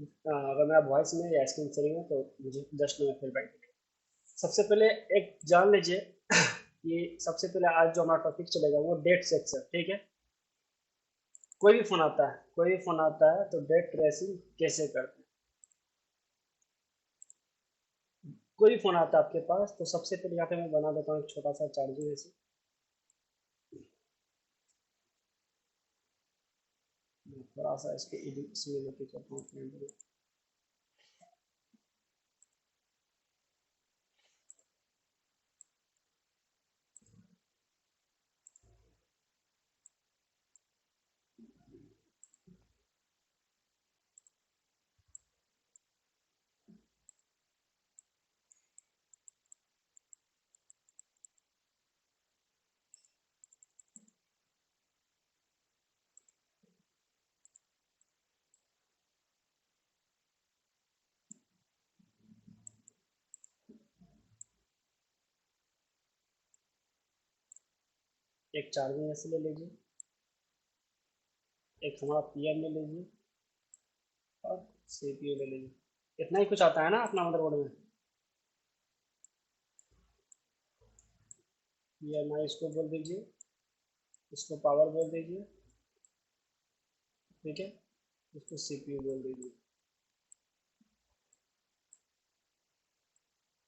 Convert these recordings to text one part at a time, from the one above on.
अगर मेरा वॉइस में या स्क्रीन शेयरिंग है तो मुझे जस्ट में फीडबैक दीजिए। सबसे पहले एक जान लीजिए कि सबसे पहले आज जो हमारा टॉपिक चलेगा वो डेट सेक्शन, ठीक है। कोई भी फोन आता है तो डेट ट्रेसिंग कैसे करते हैं। कोई भी फोन आता है आपके पास तो सबसे पहले यहाँ पे मैं बना देता हूँ एक छोटा सा चार्जिंग जैसे। मैं थोड़ा सा इसके इसमें लेके चलता हूँ frame पे। एक चार्जिंग ऐसे ले लीजिए, एक हमारा पीएम ले लीजिए और सीपीयू ले लीजिए। इतना ही कुछ आता है ना अपना मदरबोर्ड में। पीएमआई इसको बोल दीजिए, इसको पावर बोल दीजिए, ठीक है। इसको सीपीयू बोल दीजिए।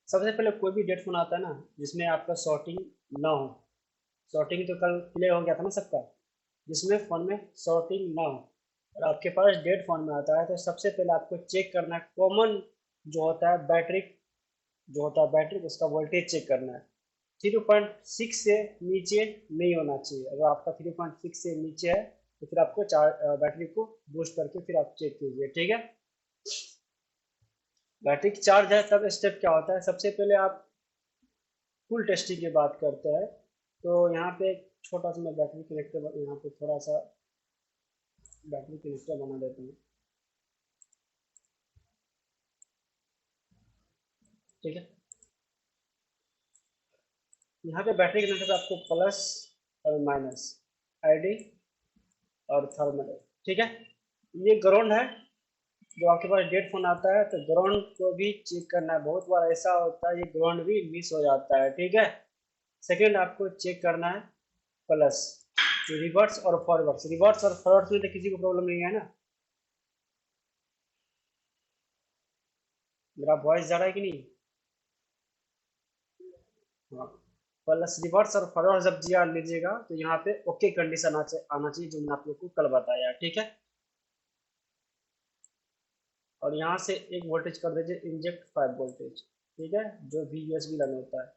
सबसे पहले कोई भी डेट फोन आता है ना जिसमें आपका शॉर्टिंग ना हो। शॉर्टिंग तो कल क्लियर हो गया था ना सबका, जिसमें फोन में शॉर्टिंग ना हो और आपके पास डेट फोन में आता है तो सबसे पहले आपको चेक करना है कॉमन जो होता है बैटरी, जो होता है बैटरी उसका वोल्टेज चेक करना है। 3.6 से नीचे नहीं होना चाहिए। अगर आपका 3.6 से नीचे है तो फिर आपको बैटरी को बूस्ट करके फिर आप चेक कीजिए, ठीक है। बैटरी की चार्ज है तब स्टेप क्या होता है, सबसे पहले आप फुल टेस्टिंग की बात करते हैं तो यहाँ पे एक छोटा सा मैं बैटरी कनेक्टर यहाँ पे थोड़ा सा बैटरी कनेक्टर बना देता हूँ, ठीक है। यहाँ पे बैटरी कनेक्टर पे आपको प्लस और माइनस, आईडी और थर्मल, ठीक है। ये ग्राउंड है। जो आपके पास डेड फोन आता है तो ग्राउंड को भी चेक करना है। बहुत बार ऐसा होता है ये ग्राउंड भी मिस हो जाता है, ठीक है। सेकंड आपको चेक करना है प्लस, जो रिवर्स और फॉरवर्ड्स, रिवर्स और फॉरवर्ड्स में तो किसी को प्रॉब्लम नहीं है ना। मेरा वॉइस जा रहा है कि नहीं। हाँ, प्लस रिवर्स और फॉरवर्ड जब जी आर लीजिएगा तो यहाँ पे ओके कंडीशन आना चाहिए जो मैंने आप लोग को कल बताया, ठीक है। और यहाँ से एक वोल्टेज कर दीजिए इंजेक्ट 5 वोल्टेज, ठीक है, जो भी यूएसबी लगा होता है।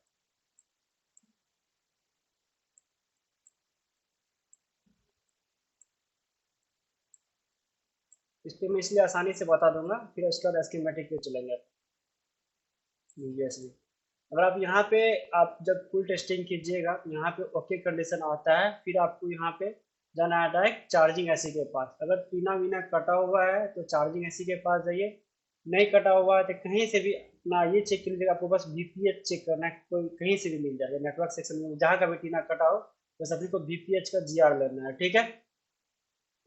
इस पे मैं इसलिए आसानी से बता दूंगा, फिर उसके बाद स्कीमेटिक पे चलेंगे यूएसबी। अगर आप यहाँ पे, आप जब फुल टेस्टिंग कीजिएगा यहाँ पे ओके कंडीशन आता है, फिर आपको यहाँ पे जाना है डायरेक्ट चार्जिंग एसी के पास। अगर पीना वीना कटा हुआ है तो चार्जिंग एसी के पास जाइए, नहीं कटा हुआ है तो कहीं से भी अपना ये चेक कर लीजिएगा। आपको बस वीपीएच चेक करना है, कोई कहीं से भी मिल जाएगा नेटवर्क सेक्शन में जहाँ का भी टीना कटा हो, तो सभी को वीपीएच का जीआर लेना है, ठीक है।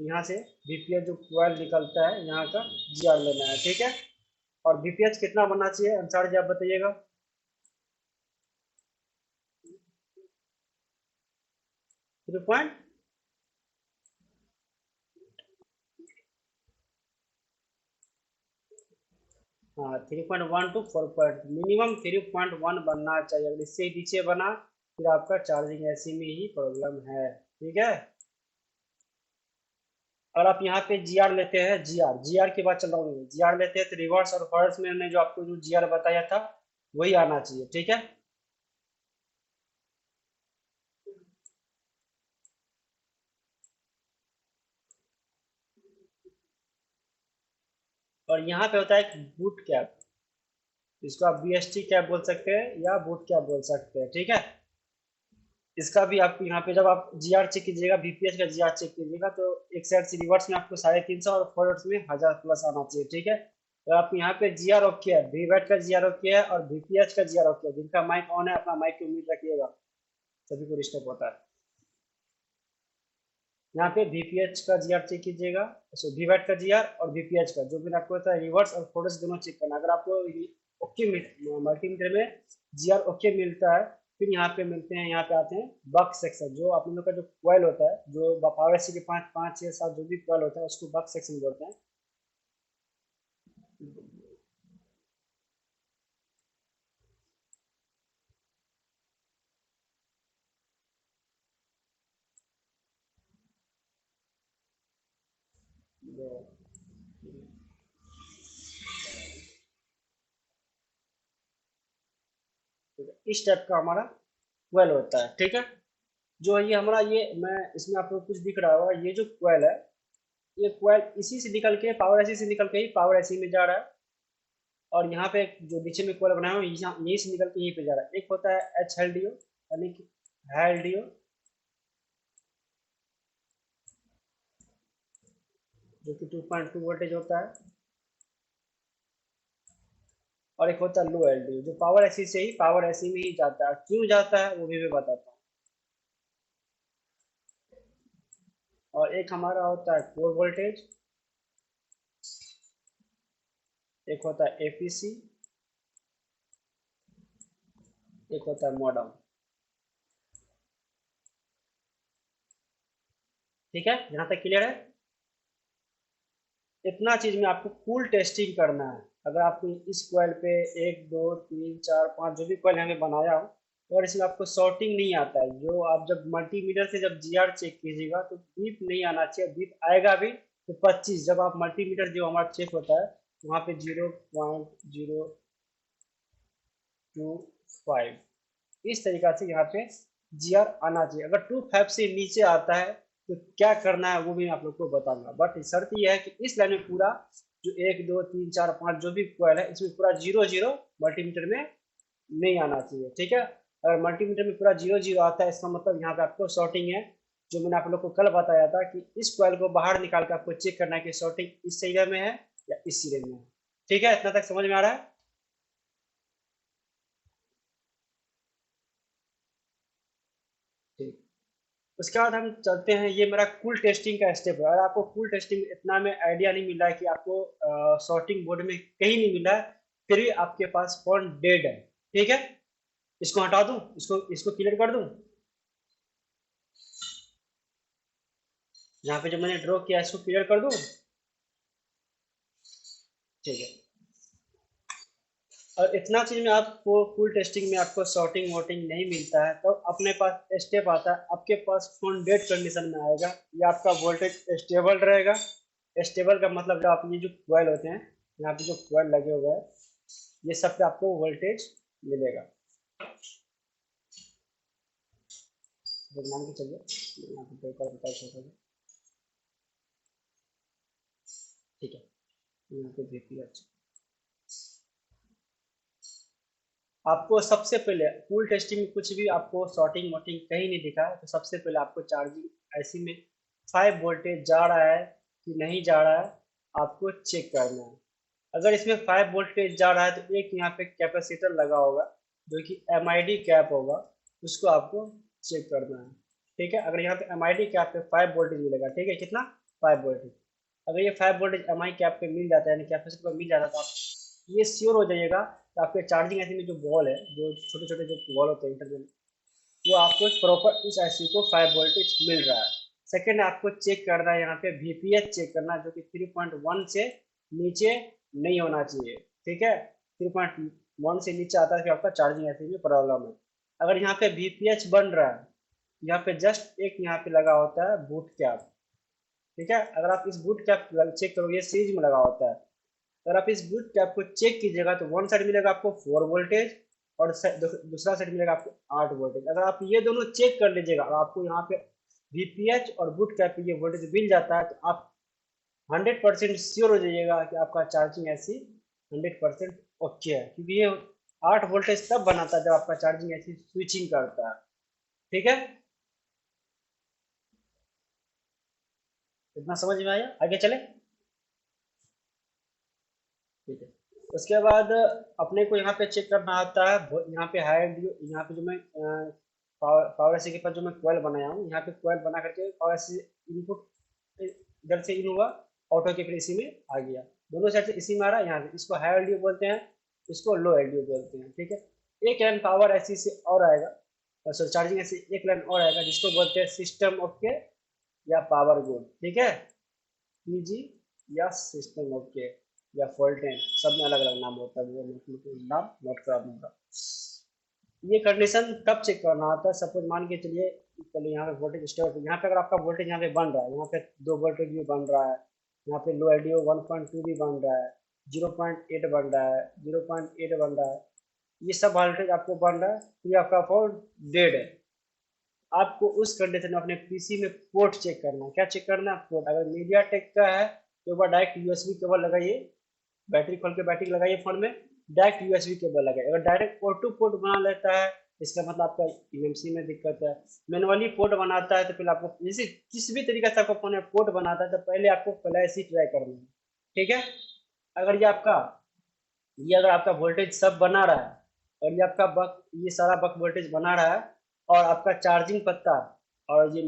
तो यहाँ से वीपीएच जो क्वाइल निकलता है यहाँ का जीआर लेना है, ठीक है। और वीपीएच कितना बनना चाहिए अंसार जी आप बताइएगा। 3 हाँ 3.1 to 4 मिनिमम 3.1 बनना चाहिए। अगर इससे नीचे बना फिर आपका चार्जिंग ऐसी में ही प्रॉब्लम है, ठीक है। और आप यहाँ पे जी आर लेते हैं, जी आर के बाद चल रहा हूँ, जी आर लेते हैं तो रिवर्स और फॉरवर्ड्स में हमने जो आपको जो जी आर बताया था वही आना चाहिए, ठीक है। और यहाँ पे होता है एक बूट कैप, इसको आप बी एस टी कैप बोल सकते हैं या बूट कैप बोल सकते हैं, ठीक है। इसका भी आपको यहाँ पे जब आप जी आर चेक कीजिएगा, बीपीएच का जी आर चेक कीजिएगा तो एक साइड से रिवर्स में आपको 350 और फॉरवर्ड्स में 1000 प्लस आना चाहिए, ठीक है। तो आप यहाँ पे जी आर ओके है, वीवैट का जी आर ओके है और बीपीएच का जी आर ओके है। जिनका माइक ऑन है अपना माइक की उम्मीद रखिएगा, सभी को डिस्टर्ब होता है। यहाँ पे VPH का GR चेक कीजिएगा, VWAT का GR और VPH का, जो मैंने आपको बताया रिवर्स और फोर्स दोनों चेक करना। अगर आपको ओके मल्टीमीटर में GR ओके मिलता है, फिर यहाँ पे मिलते हैं, यहाँ पे आते हैं बक सेक्शन। जो आप लोगों का जो कॉइल होता है, जो पावर IC के 5 5 6 7 जो भी कॉइल होता है उसको बक सेक्शन बोलते हैं। इस टाइप का हमारा कॉइल होता है, ठीक है। जो ये हमारा, ये मैं इसमें आपको कुछ दिख रहा होगा, ये जो कॉइल है, ये कॉइल इसी से निकल के पावर IC से निकल के ही पावर IC में जा रहा है। और यहाँ पे जो नीचे में कॉइल बनाया हुआ है, यहीं से निकल के यहीं पे जा रहा है। एक होता है HLDO यानी कि हाई LDO, जो कि 2.2 वोल्टेज होता है। और एक होता है लो LDO, जो पावर IC से ही पावर IC में ही जाता है। क्यों जाता है वो भी मैं बताता हूँ। और एक हमारा होता है कोर वोल्टेज, एक होता है APC, एक होता है मॉडम। ठीक है, यहाँ तक क्लियर है। इतना चीज में आपको कूल टेस्टिंग करना है। अगर आपको इस कॉइल पे 1 2 3 4 5 जो भी कॉइल हमें बनाया हो, और इसमें आपको शॉर्टिंग नहीं आता है, जो आप जब मल्टीमीटर से जब GR चेक कीजिएगा तो बीप नहीं आना चाहिए। बीप आएगा भी तो 25, जब आप मल्टीमीटर जो हमारा चेक होता है वहाँ पे 0.025 इस तरीका से यहाँ पे GR आना चाहिए। अगर 25 से नीचे आता है तो क्या करना है वो भी मैं आप लोग को बताऊंगा। बट शर्त यह है कि इस लाइन में पूरा जो 1 2 3 4 5 जो भी कॉइल है, इसमें पूरा 0 0 मल्टीमीटर में नहीं आना चाहिए, ठीक है। अगर मल्टीमीटर में पूरा 0 0 आता है, इसका मतलब यहाँ पे आपको शॉर्टिंग है। जो मैंने आप लोग को कल बताया था कि इस कॉइल को बाहर निकाल के आपको चेक करना है कि शॉर्टिंग इस सिरे में है या इस सिरे में है। ठीक है, इतना तक समझ में आ रहा है। ठीक, उसके बाद हम चलते हैं, ये मेरा कूल टेस्टिंग का स्टेप है। और आपको कूल टेस्टिंग इतना में आइडिया नहीं मिल रहा है कि आपको सॉर्टिंग बोर्ड में कहीं नहीं मिला है, फिर भी आपके पास फोन डेड है, ठीक है। इसको हटा दूं, इसको इसको क्लियर कर दूं। यहाँ पे जो मैंने ड्रॉ किया है इसको क्लियर कर दूं। ठीक है। और इतना चीज में आपको फुल टेस्टिंग में आपको शॉर्टिंग वोटिंग नहीं मिलता है, तो अपने पास स्टेप आता है, आपके पास फोन डेड कंडीशन में आएगा। या आपका वोल्टेज स्टेबल रहेगा। स्टेबल का मतलब जो आप ये जो कॉइल होते हैं, यहाँ पे जो कॉइल लगे हुए हैं, ये सब पे आपको वोल्टेज मिलेगा। तो मान के चलिए यहाँ पे ब्रेकर बता छोटा सा, ठीक है। यहाँ पे देखिए, अच्छा, आपको सबसे पहले फुल टेस्टिंग में कुछ भी आपको शॉर्टिंग वोटिंग कहीं नहीं दिखा, तो सबसे पहले आपको चार्जिंग ऐसी में 5 वोल्टेज जा रहा है कि नहीं जा रहा है, आपको चेक करना है। अगर इसमें 5 वोल्टेज जा रहा है तो एक यहाँ पे कैपेसिटर लगा होगा, जो कि MID कैप होगा, उसको आपको चेक करना है। ठीक है, अगर यहाँ पे MID कैप पे 5 वोल्टेज मिलेगा, ठीक है, कितना, 5 वोल्टेज। अगर ये 5 वोल्टेज MI कैप पे मिल जाता है, यानी कैपेसिटर पे मिल जाता है, तो आप ये श्योर हो जाइएगा कि आपके चार्जिंग ऐसी में जो बॉल है, जो छोटे छोटे जो बॉल होते हैं इंटरनल, वो आपको प्रॉपर इस IC को 5 वोल्टेज मिल रहा है। सेकेंड, आपको चेक करना है यहाँ पे VPH चेक करना है, जो कि 3.1 से नीचे नहीं होना चाहिए, ठीक है। 3.1 से नीचे आता है फिर आपका चार्जिंग IC में प्रॉब्लम है। अगर यहाँ पे VPH बन रहा है, यहाँ पे जस्ट एक यहाँ पे लगा होता है बूट कैप, ठीक है। अगर आप इस बूट कैप चेक करोगे, सीरीज में लगा होता है। अगर आप इस बूट कैप को चेक कीजिएगा तो वन साइड मिलेगा आपको 4 वोल्टेज, और दूसरा साइड मिलेगा आपको 8 वोल्टेज। अगर आप ये दोनों चेक कर लीजिएगा और आपको यहाँ पे VPH और बूट कैप पे ये वोल्टेज मिल जाता है, तो आप 100% श्योर हो जाइएगा कि आपका चार्जिंग ऐसी 100% ओके है। क्योंकि ये 8 वोल्टेज तब बनाता है जब आपका चार्जिंग ऐसी स्विचिंग करता है, ठीक है। इतना समझ में आया, आगे चले। ठीक है, उसके बाद अपने को यहाँ पे चेक करना आता है, यहाँ पे हाई, यहाँ पे जो मैं पावर एसी के पास जो मैं कोयल बनाया हूँ, यहाँ पे कोयल बना करके पावर एसी इनपुट इधर से इन हुआ, ऑटो के फिर इसी में आ गया, दोनों साइड से इसी में आ रहा है। यहाँ पे इसको हाई एलडीओ बोलते हैं, इसको लो एलडीओ बोलते हैं, ठीक है। एक लाइन पावर एसी से और आएगा, सॉरी चार्जिंग ऐसे एक लाइन और आएगा जिसको बोलते हैं सिस्टम ओके या पावर बोर्ड, ठीक है। पीजी या सिस्टम ओके या फॉल्टेन, सब में अलग अलग नाम होता है, वो नाम नोट करा दूंगा। ये कंडीशन कब चेक करना होता है, सपोज मान के चलिए पहले यहाँ पे वोल्टेज स्टेबल, यहाँ पे अगर आपका वोल्टेज यहाँ पे बन रहा है, यहाँ पे 2 वोल्टेज भी बन रहा है, यहाँ पे लो एलडीओ 1.2 भी बन रहा है, 0.8 बन रहा है, 0.8 बन रहा है, ये सब वोल्टेज आपको बन रहा है, तो ये आपका फोन डेड है। आपको उस कंडीशन में अपने पीसी में पोर्ट चेक करना है। क्या चेक करना है? पोर्ट। अगर मीडिया टेक का है तो वह डायरेक्ट यूएसबी केबल लगाइए, बैटरी खोल के बैटरी लगाइए फोन में, डायरेक्ट यूएसबी केबल लगाइए। अगर डायरेक्ट ऑटो पोर्ट बना लेता है इसका मतलब आपका ईएमसी में दिक्कत है। मैनुअली पोर्ट बनाता है तो फिर आपको जैसे किस भी तरीके से आपको फोन में पोर्ट बनाता है तो पहले आपको फ्लैश ही ट्राई करना है, ठीक है। अगर ये अगर आपका वोल्टेज सब बना रहा है और ये आपका बक ये सारा बक वोल्टेज बना रहा है और आपका चार्जिंग पत्ता और ये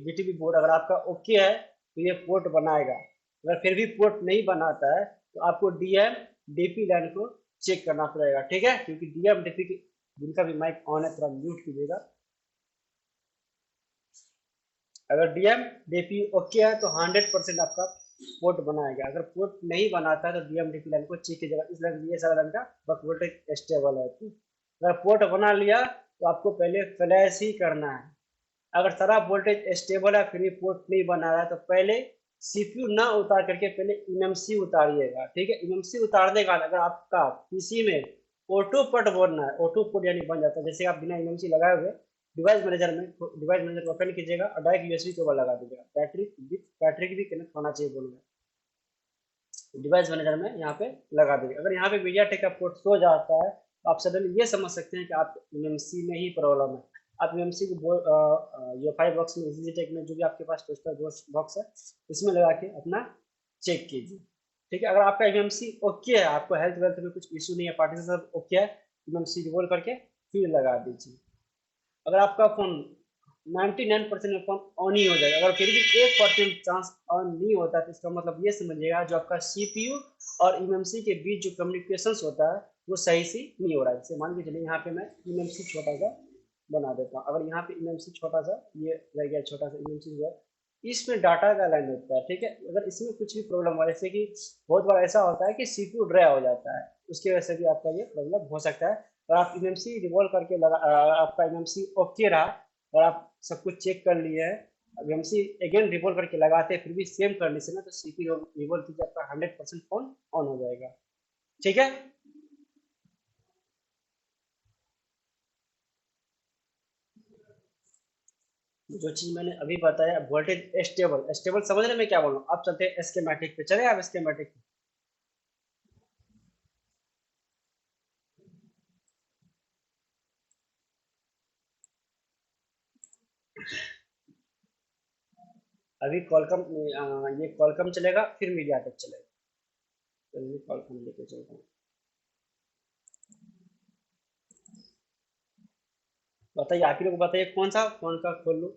बीटीबी बोर्ड अगर आपका ओके है तो ये पोर्ट बनाएगा। अगर फिर भी पोर्ट नहीं बनाता है तो आपको डीएम डीपी लाइन को चेक करना पड़ेगा, ठीक है। क्योंकि डीएम डीपी की, जिनका भी माइक ऑन है थोड़ा म्यूट कीजिएगा। अगर डीएम डीपी ओके है तो 100% आपका पोर्ट बनाएगा। अगर पोर्ट नहीं बनाता है तो डीएम डीपी लाइन को चेक कीजिएगा। इस लाइन ये सारा लाइन का बक वोल्टेज स्टेबल है। तो अगर पोर्ट बना लिया तो आपको पहले फ्लैश ही करना है। अगर सारा वोल्टेज स्टेबल है फिर भी पोर्ट नहीं बना रहा है तो पहले सीपीयू ना उतार करके पहले एमएमसी उतारिएगा, ठीक है। एमएमसी उतारने के बाद अगर आपका पीसी में ऑटो पोर्ट बनना है, ऑटो पोर्ट यानी बन जाता है, जैसे आप बिना एमएमसी लगाए हुए डिवाइस मैनेजर ओपन कीजिएगा और डायरेक्ट यूएसबी केबल लगा दीजिएगा। बैटरी की भी कनेक्ट होना चाहिए बोलूँगा, डिवाइस मैनेजर में यहाँ पे लगा दीजिए। अगर यहाँ पे मीडिया टेक का पोर्ट शो जाता है तो आप सडनली ये समझ सकते हैं कि आप एमएमसी में ही प्रॉब्लम है। आप एमएमसी को ये 5 बॉक्स में इजी टेक में जो भी आपके पास टेस्टर बॉक्स है इसमें लगा के अपना चेक कीजिए, ठीक है। अगर आपका एमएमसी ओके है, आपको हेल्थ वेल्थ में कुछ इशू नहीं है, पार्टीशन सब ओके है, एमएमसी रिवॉल्व करके फिर लगा दीजिए। अगर आपका फोन 99% में फोन ऑन ही हो जाएगा, अगर फिर भी 1% चांस ऑन नहीं होता है तो इसका मतलब ये समझिएगा जो आपका सीपीयू और एमएमसी के बीच जो कम्युनिकेशन होता है वो सही से नहीं हो रहा है। जैसे मान के चलिए यहाँ पे मैं एमएमसी छोटा सा बना देता हूँ। अगर यहाँ पे एमएमसी छोटा सा ये रह गया, छोटा सा एमएमसी हुआ, इसमें डाटा का लाइन होता है, ठीक है। अगर इसमें कुछ भी प्रॉब्लम हो, जैसे कि बहुत बार ऐसा होता है कि सीपीयू ड्राई हो जाता है, उसकी वजह से भी आपका ये प्रॉब्लम हो सकता है। और आप एमएमसी रिवॉल्व करके आपका एमएमसी ओके रहा और आप सब कुछ चेक कर लिए हैं, एमएमसी अगेन रिवॉल्व करके लगाते हैं फिर भी सेम कंडीशन है तो सीपीयू रिवॉल्व कीजिए, आपका 100% फोन ऑन हो जाएगा, ठीक है। जो चीज मैंने अभी बताया वोल्टेज स्टेबल स्टेबल समझने में क्या बोल रहा हूँ। आप चलते हैं स्कीमेटिक पे, चले आप स्कीमेटिक। अभी कॉलकम ये कॉलकम चलेगा फिर मीडिया टेक चलेगा, चलिए कॉलकम लेके चलता हूँ। बताइए आप ही लोग बताइए कौन का खोल लूँ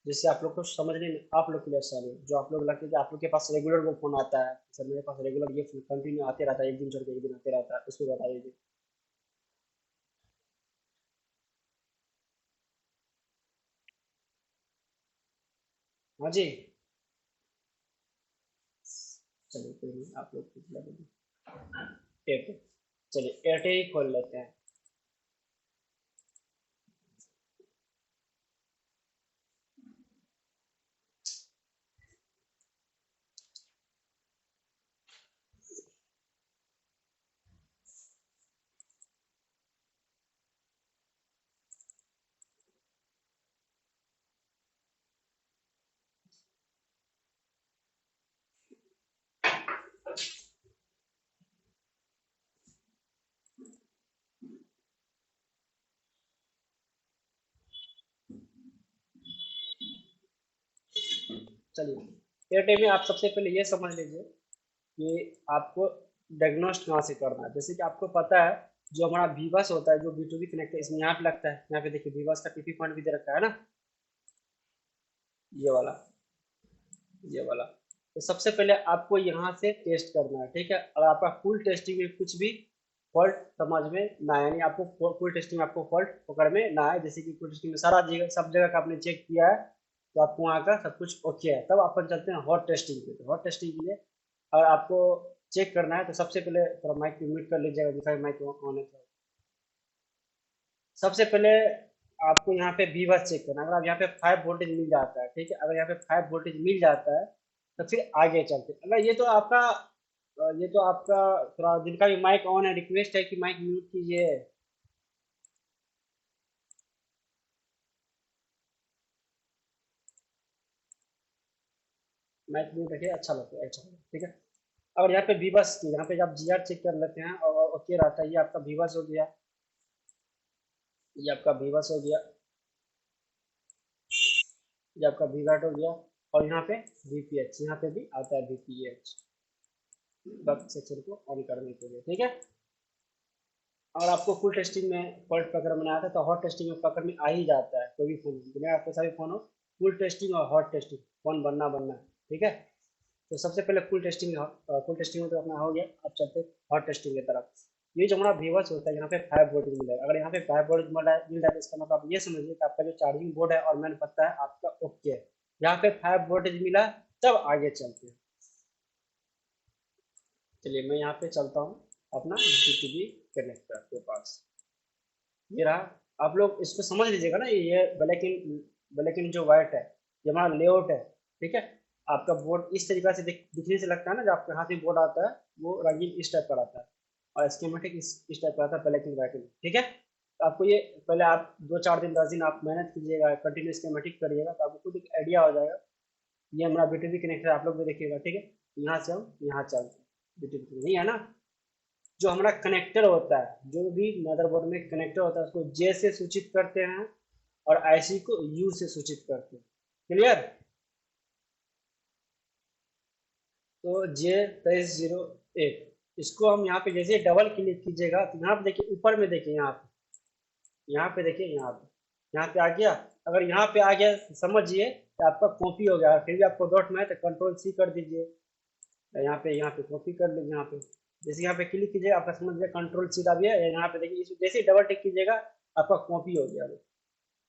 जिससे आप लोग को समझने में आप लोग के लिए आसानी हो, जो आप लोग लगता है कि आप लोग के पास रेगुलर वो फोन आता है। सर मेरे पास रेगुलर ये फोन कंटिन्यू आते रहता है, एक दिन छोड़ के एक दिन आते रहता है, उसको बता दीजिए। हाँ जी, चलिए कोई नहीं, आप लोग कुछ लगा दीजिए एयरटेल। चलिए एयरटेल ही खोल लेते हैं। चलिए एयरटेल में आप सबसे पहले ये समझ लीजिए कि आपको डायग्नोस्ट कहाँ से करना है। जैसे कि आपको पता है जो हमारा बीबस होता है, जो B2B कनेक्टर इसमें यहाँ पे लगता है, यहाँ पे देखिए बीबस का टीपी पॉइंट भी दे रखा है ना, ये वाला, ये वाला। तो सबसे पहले आपको यहाँ से टेस्ट करना है, ठीक है। अगर आपका फुल टेस्टिंग में कुछ भी फॉल्ट समझ में ना आए, यानी आपको फुल टेस्टिंग में आपको फॉल्ट पकड़ में ना आए, जैसे कि फुल टेस्टिंग में सारा जगह सब जगह का आपने चेक किया है, तो आपको वहाँ का सब कुछ ओके है, तब अपन चलते हैं हॉट टेस्टिंग पे। तो हॉट टेस्टिंग के लिए अगर आपको चेक करना है तो सबसे पहले थोड़ा माइक पे म्यूट कर लीजिएगा, जिसका माइक ऑन है। तो सबसे पहले आपको यहाँ पे बीबस चेक करना है। अगर आप यहाँ पे 5 वोल्टेज मिल जाता है, ठीक है, अगर यहाँ पे 5 वोल्टेज मिल जाता है तो फिर आगे चलते हैं। अगर ये तो आपका थोड़ा जिनका भी माइक ऑन है, रिक्वेस्ट है कि माइक म्यूट कीजिए। माइक म्यूट रखिए, अच्छा लगता है, अच्छा लगता है, ठीक है। अगर यहाँ पे बीबस की, यहाँ पे जब जीआर चेक कर लेते हैं और ओके रहता है, ये आपका बीबस हो गया, ये आपका बीबस हो गया, ये आपका वीवैट हो गया, और यहाँ पे वीपीएच, यहाँ पे भी आता है वीपीएच बग सेक्शन को ऑन करने के लिए, ठीक है। और आपको फुल टेस्टिंग में फॉल्ट पकड़ में आता है तो हॉट टेस्टिंग में पकड़ में आ ही जाता है, कोई भी फोन दुनिया आपके सभी फोन हो, फुल टेस्टिंग और हॉट टेस्टिंग फोन बनना है, ठीक है। तो सबसे पहले फुल टेस्टिंग में तो अपना हो गया, अब चलते हॉट टेस्टिंग की तरफ। ये जो हमारा व्यूवर्स होता है, यहाँ पे 5 वोल्टेज मिल जाएगा। अगर यहाँ पे 5 वोल्टेज मिल रहा है तो इसका मतलब आप ये समझिए कि आपका जो चार्जिंग बोर्ड है और मैंने पता है आपका ओके है। यहाँ पे 5 वोल्टेज मिला, तब आगे चलते हैं। चलिए मैं यहाँ पे चलता हूँ अपना B2B कनेक्टर के पास, ये रहा। आप लोग इसको समझ लीजिएगा ना, ये ब्लैक इन जो व्हाइट है, ये हमारा लेआउट है, ठीक है। आपका बोर्ड इस तरीके से दिखने से लगता है ना, जब आपके हाथ में बोर्ड आता है वो रंगीन इस टाइप का आता है, और स्कीमेटिक इस टाइप का आता है, ब्लैक एंड व्हाइट में, ठीक है। तो आपको ये पहले आप 2-4 दिन 10 दिन आप मेहनत कीजिएगा, कंटिन्यू स्कीमेटिक करिएगा, तो आपको खुद एक आइडिया हो जाएगा। ये हमारा B2B कनेक्टर आप लोग भी देखिएगा, ठीक है। यहाँ से हम यहाँ चलते हैं, B2B नहीं है ना, जो हमारा कनेक्टर होता है, जो भी मदरबोर्ड में कनेक्टर होता है उसको जे से सूचित करते हैं, और आईसी को यू से सूचित करते हैं, क्लियर। तो J2301, इसको हम यहाँ पे जैसे डबल क्लिक कीजिएगा तो यहाँ पे देखिए, ऊपर में देखिए, यहाँ पे देखिए, यहाँ पे आ गया। अगर यहाँ पे आ गया तो समझिए कि आपका कॉपी हो गया, फिर भी आपको डॉट में है तो कंट्रोल C कर दीजिए, यहाँ पे कॉपी कर लीजिए। यहाँ पे जैसे यहाँ पे क्लिक कीजिएगा, आपका समझ लीजिए कंट्रोल C दबिए, यहाँ पे देखिए, इस जैसे डबल टिक कीजिएगा आपका कॉपी हो गया।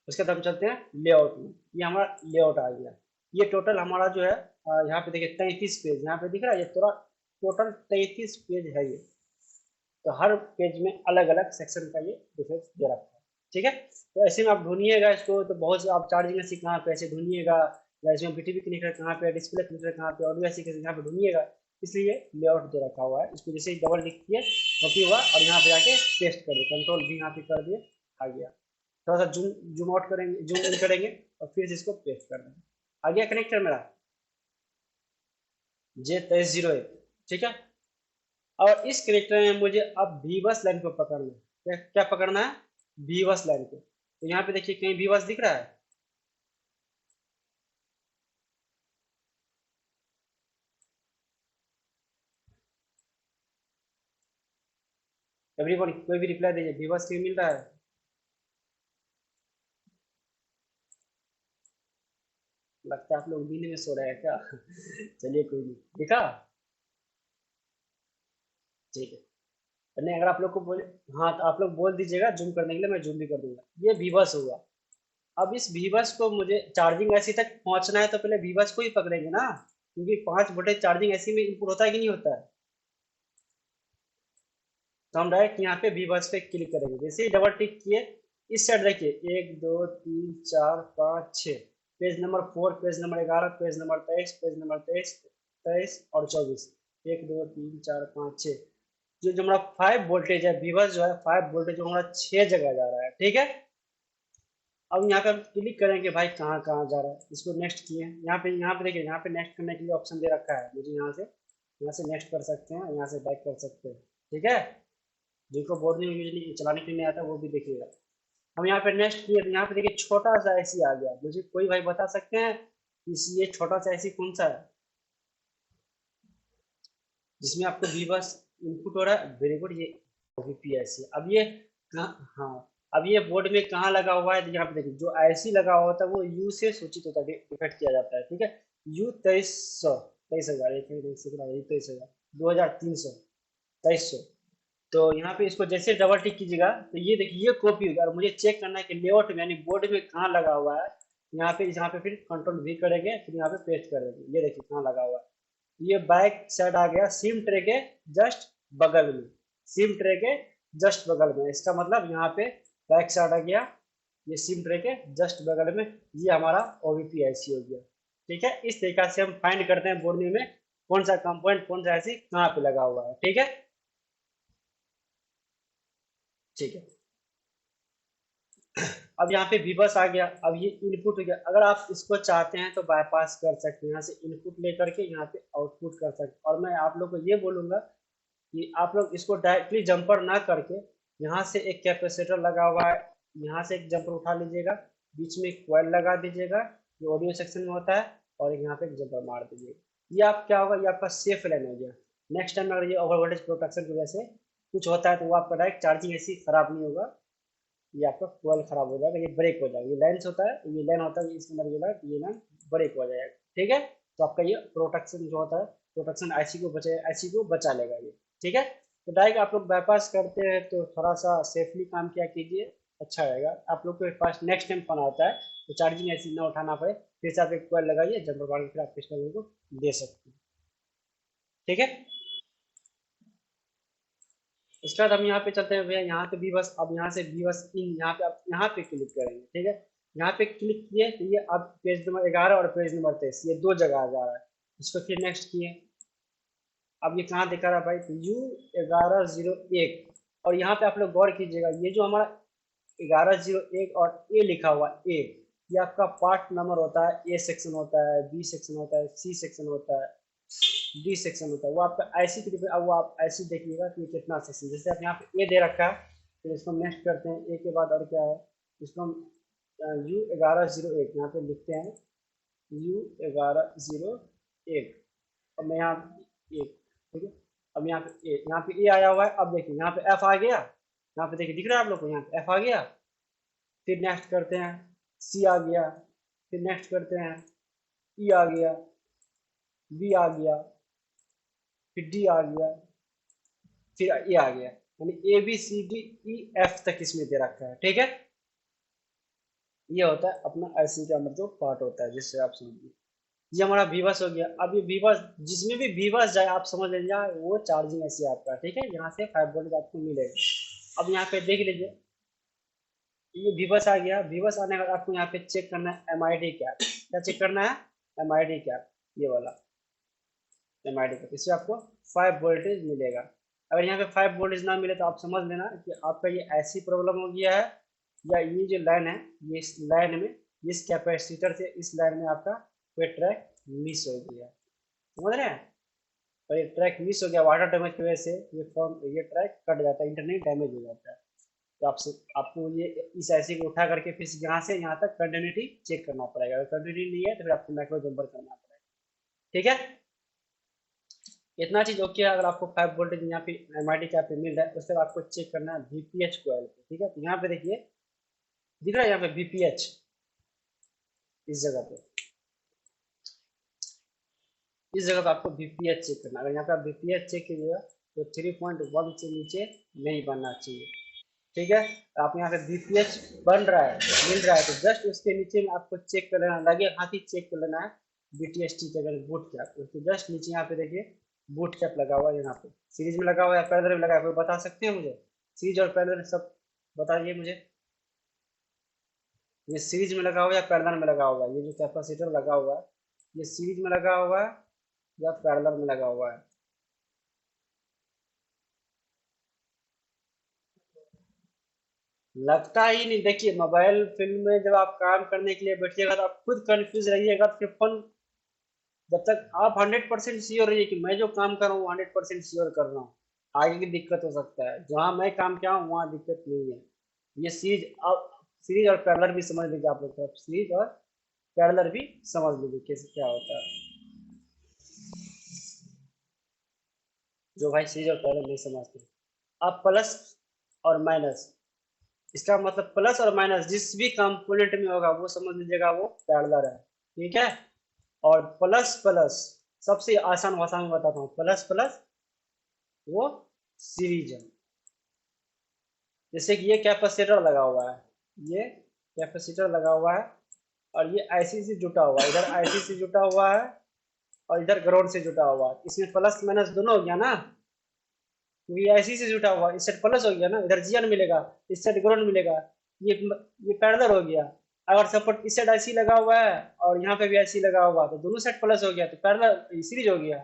उसके बाद हम चलते हैं लेआउट में, ये हमारा लेआउट आ गया। ये टोटल हमारा जो है यहाँ पे देखिए 33 पेज यहाँ पे दिख रहा है, ये थोड़ा टोटल 33 पेज है ये। तो हर पेज में अलग अलग सेक्शन का ये डिफरेंस दे रखा है, ठीक है। तो ऐसे में आप ढूंढिएगा इसको, तो बहुत से आप चार्जिंग ऐसी कहाँ पे ऐसे ढूंढिएगा, या इसमें BTB कनेक्टर कहाँ पे, डिस्प्ले कनेक्टर कहाँ पे, ऑडियो ऐसी यहाँ पे ढूंढिएगा, इसलिए लेआउट दे रखा हुआ है। इसको जैसे डबल क्लिक किए कॉपी हुआ, और यहाँ पे जाके पेस्ट करिए, कंट्रोल V यहाँ पे कर दिए, आ गया। थोड़ा सा जूम जूम आउट करेंगे, जूम इन करेंगे, और फिर इसको पेस्ट कर देंगे, आ गया कनेक्टर मेरा J2301, ठीक है। और इस कनेक्टर में मुझे अब बीबस लाइन को पकड़ना है। क्या क्या पकड़ना है? बीबस लाइन को। तो यहाँ पे देखिए कहीं बीबस दिख रहा है? एवरीवन कोई भी रिप्लाई दीजिए, बीबस क्यों मिल रहा है? लगता है आप लोग नींद में सो रहे हैं क्या? चलिए कोई नहीं, दिखा, ठीक है। नहीं, अगर आप लोग को बोले, हाँ तो आप लोग बोल दीजिएगा जूम करने के लिए, मैं जूम भी कर दूंगा। ये बीबस हुआ। अब इस बीबस को मुझे चार्जिंग ऐसी तक पहुंचना है, तो पहले बीबस को ही पकड़ेंगे ना, क्योंकि 5 वोल्टेज चार्जिंग ऐसी में इनपुट होता है कि नहीं होता है। तो हम डायरेक्ट यहाँ पे बीबस पे क्लिक करेंगे, जैसे ही डबल टिक किए, इस साइड देखिए 1 2 3 4 5 6, page number 4, page number 11, page number 23, page number 23 और 24, 1 2 3 4 5 6। जो हमारा 5 वोल्टेज है, बीबस जो है 5 वोल्टेज जो हमारा 6 जगह जा रहा है, ठीक है। अब यहाँ पे हम क्लिक करेंगे भाई कहाँ कहाँ जा रहा है, इसको नेक्स्ट किए, यहाँ पे देखिए, यहाँ पे नेक्स्ट करने के लिए ऑप्शन दे रखा है मुझे, यहाँ से नेक्स्ट कर सकते हैं, यहाँ से बैक कर सकते हैं, ठीक है। जिनको बोर्ड में यूजली चलाने के लिए नहीं आता वो भी देखिएगा। हम यहाँ पे नेक्स्ट किए, तो यहाँ पे देखिए छोटा सा ऐसी आ गया। मुझे कोई भाई बता सकते हैं ये छोटा सा ऐसी कौन सा है जिसमें आपको वी बस इनपुट हो रहा है? वेरी गुड, ये ओवीपीएससी। अब ये हाँ, अब ये बोर्ड में कहाँ लगा हुआ है, तो यहाँ पे देखिए जो आईसी लगा हुआ होता है वो यू से सूचित होता है, डिफेक्ट किया जाता है, ठीक है। यू 2300, 23,000, एक मिनट, 23,000, 2,300, 2300। तो यहाँ पे इसको जैसे डबल टिक कीजिएगा तो ये देखिए ये कॉपी होगा, और मुझे चेक करना है कि लेआउट में यानी बोर्ड में कहाँ लगा हुआ है। यहाँ पे फिर कंट्रोल वी करेंगे, फिर यहाँ पे पेस्ट कर देंगे, ये देखिए कहाँ लगा हुआ है। ये बैक साइड आ गया सिम ट्रे के जस्ट बगल में, सिम ट्रे के जस्ट बगल में, इसका मतलब यहाँ पे बैक साइड आ गया, ये सिम ट्रे के जस्ट बगल में, ये हमारा ओवीपी आईसी हो गया। ठीक है, इस तरीका से हम फाइंड करते हैं बोर्ड में कौन सा कंपोनेंट कौन सा आईसी कहाँ पे लगा हुआ है। ठीक है, ठीक है। अब यहाँ पे विबस आ गया, अब ये इनपुट हो गया। अगर आप इसको चाहते हैं तो बाईपास कर सकते हैं, यहाँ से इनपुट लेकर के यहाँ पे आउटपुट कर सकते हैं। और मैं आप लोग को ये बोलूंगा कि आप लोग इसको डायरेक्टली जंपर ना करके, यहाँ से एक कैपेसिटर लगा हुआ है, यहाँ से एक जंपर उठा लीजिएगा, बीच में एक कॉइल लगा दीजिएगा, ये ऑडियो सेक्शन में होता है, और यहाँ पे एक जंपर मार दीजिएगा। ये आप क्या होगा, ये आपका सेफ लाइन हो गया। नेक्स्ट टाइम अगर ये ओवर वोल्टेज प्रोटेक्शन की वजह से कुछ होता है तो वो आपका डायरेक्ट चार्जिंग ऐसी खराब नहीं होगा, ये आपका कॉइल खराब हो जाएगा, ये ब्रेक हो जाएगा। ये लेंस होता है, ये लाइन होता है, इसके अंदर ये लाइन, ये लाइन ब्रेक हो जाएगा। ठीक है, तो आपका ये प्रोटेक्शन जो होता है, प्रोटेक्शन आईसी को बचे, आईसी को बचा लेगा ये। ठीक है, तो डायरेक्ट आप लोग बाईपास करते हैं तो थोड़ा सा सेफली काम किया कीजिए, अच्छा रहेगा। आप लोग के पास नेक्स्ट टाइम फोन आता है तो चार्जिंग ऐसी ना उठाना पड़े, फिर से आप एक कॉइल लगाइए, जंपर मार के फिर आप कस्टमर को दे सकते हैं। ठीक है, इसके बाद हम यहाँ पे चलते हैं भैया, यहाँ पे भी बस, अब यहाँ से भी बस इन, यहाँ पे आप यहाँ पे क्लिक करेंगे। ठीक है, यहाँ पे क्लिक किए तो ये अब पेज नंबर 11 और पेज नंबर 23 ये दो जगह आ जा रहा है। इसको फिर नेक्स्ट किए, अब ये कहाँ दिखा रहा है भाई, तो U1101, और यहाँ पे आप लोग गौर कीजिएगा, ये जो हमारा 1101 और ए लिखा हुआ ए, ये आपका पार्ट नंबर होता है। ए सेक्शन होता है, बी सेक्शन होता है, सी सेक्शन होता है, डी सेक्शन होता है, वो आपका आईसी के, अब वो आप आईसी देखिएगा कि कितना सेक्शन, जैसे आप यहाँ पे ए दे रखा है, तो इसको हम नेक्स्ट करते हैं। ए के बाद और क्या है, इसको हम U1101 यहाँ पे लिखते हैं, U1101। अब मैं यहाँ एक, ठीक है, अब यहाँ पे ए आया हुआ है। अब देखिए यहाँ पे एफ आ गया, यहाँ पे देखिए दिख रहा है आप लोग को, यहाँ पे एफ आ गया। फिर नेक्स्ट करते हैं, सी आ गया। फिर नेक्स्ट करते हैं, ई आ गया, बी आ गया, फिर डी आ गया, फिर ये आ गया, यानी A B C D E F तक इसमें दे रखा है। ठीक है, ये होता है अपना आईसी का मतलब पार्ट होता है, जिससे आप समझिए। ये हमारा वीवस हो गया। अब ये वीवस जिसमें भी वीवस जाए आप समझ लीजिए वो चार्जिंग ऐसी आपका। ठीक है, यहाँ से 5 वोल्ट आपको मिलेगा। अब यहाँ पे देख लीजिए, ये वीवस आ गया। वीवस आने के बाद आपको यहाँ पे चेक करना है एम आई डी क्या, क्या चेक करना है, एम आई डी क्या, ये वाला एम आई डी का, इससे आपको 5 वोल्टेज मिलेगा। अगर यहाँ पे 5 वोल्टेज ना मिले तो आप समझ लेना कि आपका ये ऐसी प्रॉब्लम हो गया है, या ये जो लाइन है, ये इस लाइन में, इस कैपेसिटर से इस लाइन में आपका कोई ट्रैक मिस हो गया, समझ रहे हैं। और ये ट्रैक मिस हो गया वाटर डैमेज की वजह से, ये ट्रैक कट जाता है, इंटरनेट डैमेज हो जाता है। तो आपको ये इस ऐसी को उठा करके फिर यहाँ से यहाँ तक कंटिन्यूटी चेक करना पड़ेगा। अगर कंटिन्यूटी नहीं है तो फिर आपको माइक्रो जंपर करना पड़ेगा। ठीक है, इतना चीज ओके है। अगर आपको 5 वोल्टेज यहाँ पे एम आई डी का पे मिल रहा है, उसके बाद आपको चेक करना है वीपीएच कोयल पे। ठीक है, तो यहाँ पे देखिए दिख रहा है यहाँ पे वीपीएच, इस जगह पे, इस जगह पे आपको वीपीएच चेक करना है। अगर यहाँ पे आप वीपीएच चेक कीजिएगा तो 3.1 से नीचे नहीं बनना चाहिए। ठीक है, तो आप यहाँ पे वीपीएच बन रहा है, मिल रहा है, तो जस्ट उसके नीचे में आपको चेक कर लेना, लगे हाथ ही चेक कर लेना है बीटीएसटी के अगर बूट कैप, तो जस्ट नीचे यहाँ पे देखिए बूट कैप लगा हुआ है, यहाँ पे सीरीज में लगा हुआ है, पैरेलल में लगा है, कोई बता सकते हैं मुझे, सीरीज और पैरेलल सब बताइए मुझे। ये सीरीज में लगा हुआ है या पैरेलल में लगा हुआ है, ये जो कैपेसिटर लगा हुआ है ये सीरीज में लगा हुआ है या पैरेलल में लगा हुआ है। लगता ही नहीं। देखिए मोबाइल फील्ड में जब आप काम करने के लिए बैठिएगा तो आप खुद कंफ्यूज रहिएगा, तो फिर फोन, जब तक आप 100% श्योर रहिए कि मैं जो काम कर रहा हूँ 100% श्योर कर रहा हूँ, आगे की दिक्कत हो सकता है। जहाँ मैं काम किया हूँ वहाँ दिक्कत नहीं है। ये सीरीज, आप सीरीज और पैरेलल भी समझ लीजिए, आप लोग सीरीज और पैरेलल भी समझ लीजिए कैसे क्या होता है, जो भाई सीरीज और पैरेलल नहीं समझते। आप प्लस और माइनस, इसका मतलब प्लस और माइनस जिस भी कंपोनेंट में होगा वो समझ लीजिएगा वो पैरेलल है, ठीक है। और प्लस प्लस सबसे आसान भाषा में बताता हूँ, प्लस प्लस वो सीरीज है। जैसे कि ये कैपेसिटर लगा हुआ है, ये कैपेसिटर लगा हुआ है और ये आईसी से जुटा हुआ है, इधर आईसी से जुटा हुआ है और इधर ग्राउंड से जुटा हुआ है। इसमें प्लस माइनस दोनों हो गया ना, क्योंकि आईसी से जुटा हुआ, इस साइड प्लस हो गया ना, इधर जीएन मिलेगा, इस साइड ग्राउंड मिलेगा, ये पैरेलल हो गया। अगर सपोर्ट इस साइड आईसी लगा हुआ है और यहाँ पे भी आईसी लगा हुआ तो दोनों साइड प्लस हो गया तो पैरेलल सीरीज हो गया।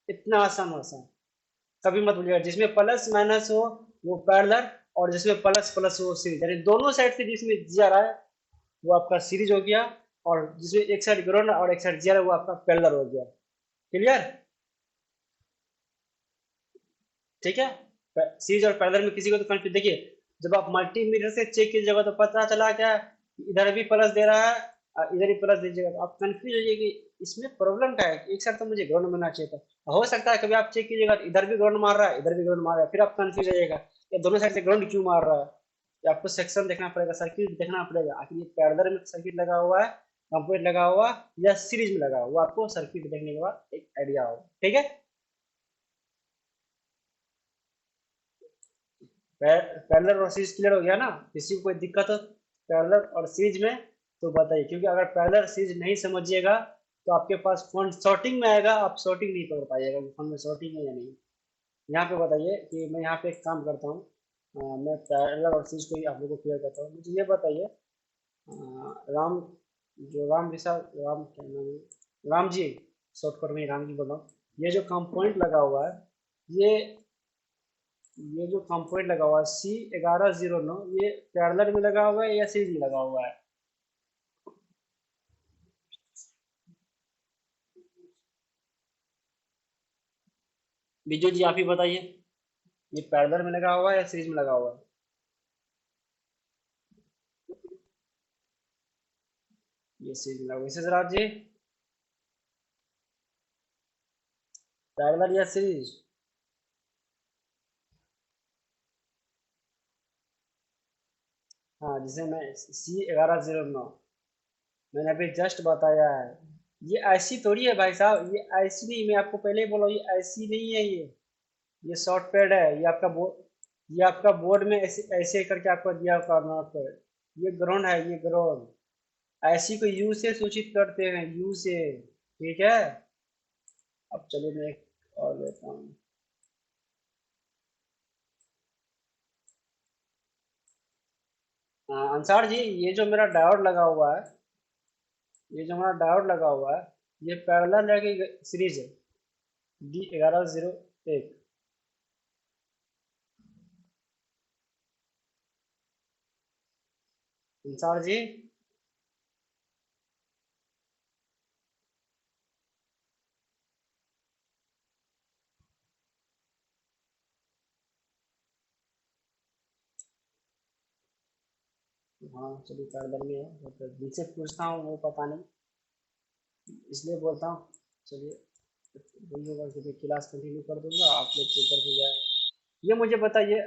इतना आसान आसान, कभी मत भूलिएगा जिसमें प्लस माइनस हो वो पैरेलल और जिसमें प्लस प्लस हो सीरीज, यानी दोनों साइड से जिसमें जी आ रहा है वो आपका सीरीज हो गया, और जिसमें एक साइड ग्राउंड और एक साइड जी आ रहा है वो आपका पैरेलल हो गया। क्लियर? ठीक है। सीरीज और पैरेलल में किसी को तो कंफ्यूज, देखिए जब आप मल्टीमीटर से चेक कीजिएगा तो पता चला क्या इधर भी प्लस दे रहा है और इधर ही प्लस दीजिएगा तो आप कंफ्यूज हो जाइए कि इसमें प्रॉब्लम क्या है, एक साइड तो मुझे ग्राउंड मिलना चाहिए था। हो सकता है कभी आप चेक कीजिएगा तो इधर भी ग्राउंड मार रहा है इधर भी ग्राउंड मार रहा है, फिर आप कंफ्यूज हो जाइएगा ये दोनों साइड से ग्राउंड क्यों मार रहा है। ये आपको सेक्शन देखना पड़ेगा, सर्किट देखना पड़ेगा, आखिर ये पैरेलल में सर्किट लगा हुआ है, कंपोनेंट लगा हुआ या सीरीज में लगा हुआ, वो आपको सर्किट देखने के बाद एक आइडिया होगा। ठीक है, पैरेलल और सीरीज क्लियर हो गया ना? किसी को कोई दिक्कत हो पैरेलल और सीरीज में तो बताइए, क्योंकि अगर पैरेलल सीरीज नहीं समझिएगा तो आपके पास फोन शॉर्टिंग में आएगा, आप शॉर्टिंग नहीं पकड़ पाइएगा कि फोन में शॉर्टिंग है या नहीं। यहाँ पे बताइए कि मैं यहाँ पे एक काम करता हूँ, मैं पैरेलल और सीरीज को ही आप लोगों को क्लियर करता हूँ। मुझे ये बताइए, राम जो राम विशाल राम क्या नाम है, राम जी, शॉर्टकट में राम जी बोल रहा हूँ, ये जो कंपोनेंट लगा हुआ है, ये ये जो कंपोनेंट लगा हुआ है C1109, ये पैरेलल में लगा हुआ है या सीरीज में लगा हुआ है? बिजू जी आप ही बताइए, ये पैरेलल में लगा हुआ है या सीरीज में लगा हुआ है? ये सीरीज में लगा हुआ है। विशेष राज जी, पैरेलल या सीरीज? हाँ, जिसे मैं C1109 मैंने अभी जस्ट बताया है, ये ऐसी थोड़ी है भाई साहब, ये ऐसी नहीं, मैं आपको पहले ही बोला ये ऐसी नहीं है, ये शॉर्ट पैड है, ये आपका बोर्ड में ऐसे ऐसे करके आपको दिया होगा नोट पैड, ये ग्राउंड है, ये ग्राउंड। ऐसी को यू से सूचित करते हैं, यू से। ठीक है, अब चलिए मैं एक और लेता हूँ। हाँ, अंसार जी, ये जो मेरा डायोड लगा हुआ है, ये जो हमारा डायोड लगा हुआ है, ये पैरेलल है कि सीरीज है? D1101। अंसार जी, हाँ चलिए पैरेलल में है, तो जिनसे पूछता हूँ वो पता नहीं, इसलिए बोलता हूँ। चलिए बोलिएगा कि मैं क्लास कंटिन्यू कर दूंगा, आप लोग पेपर हो जाए। ये मुझे बताइए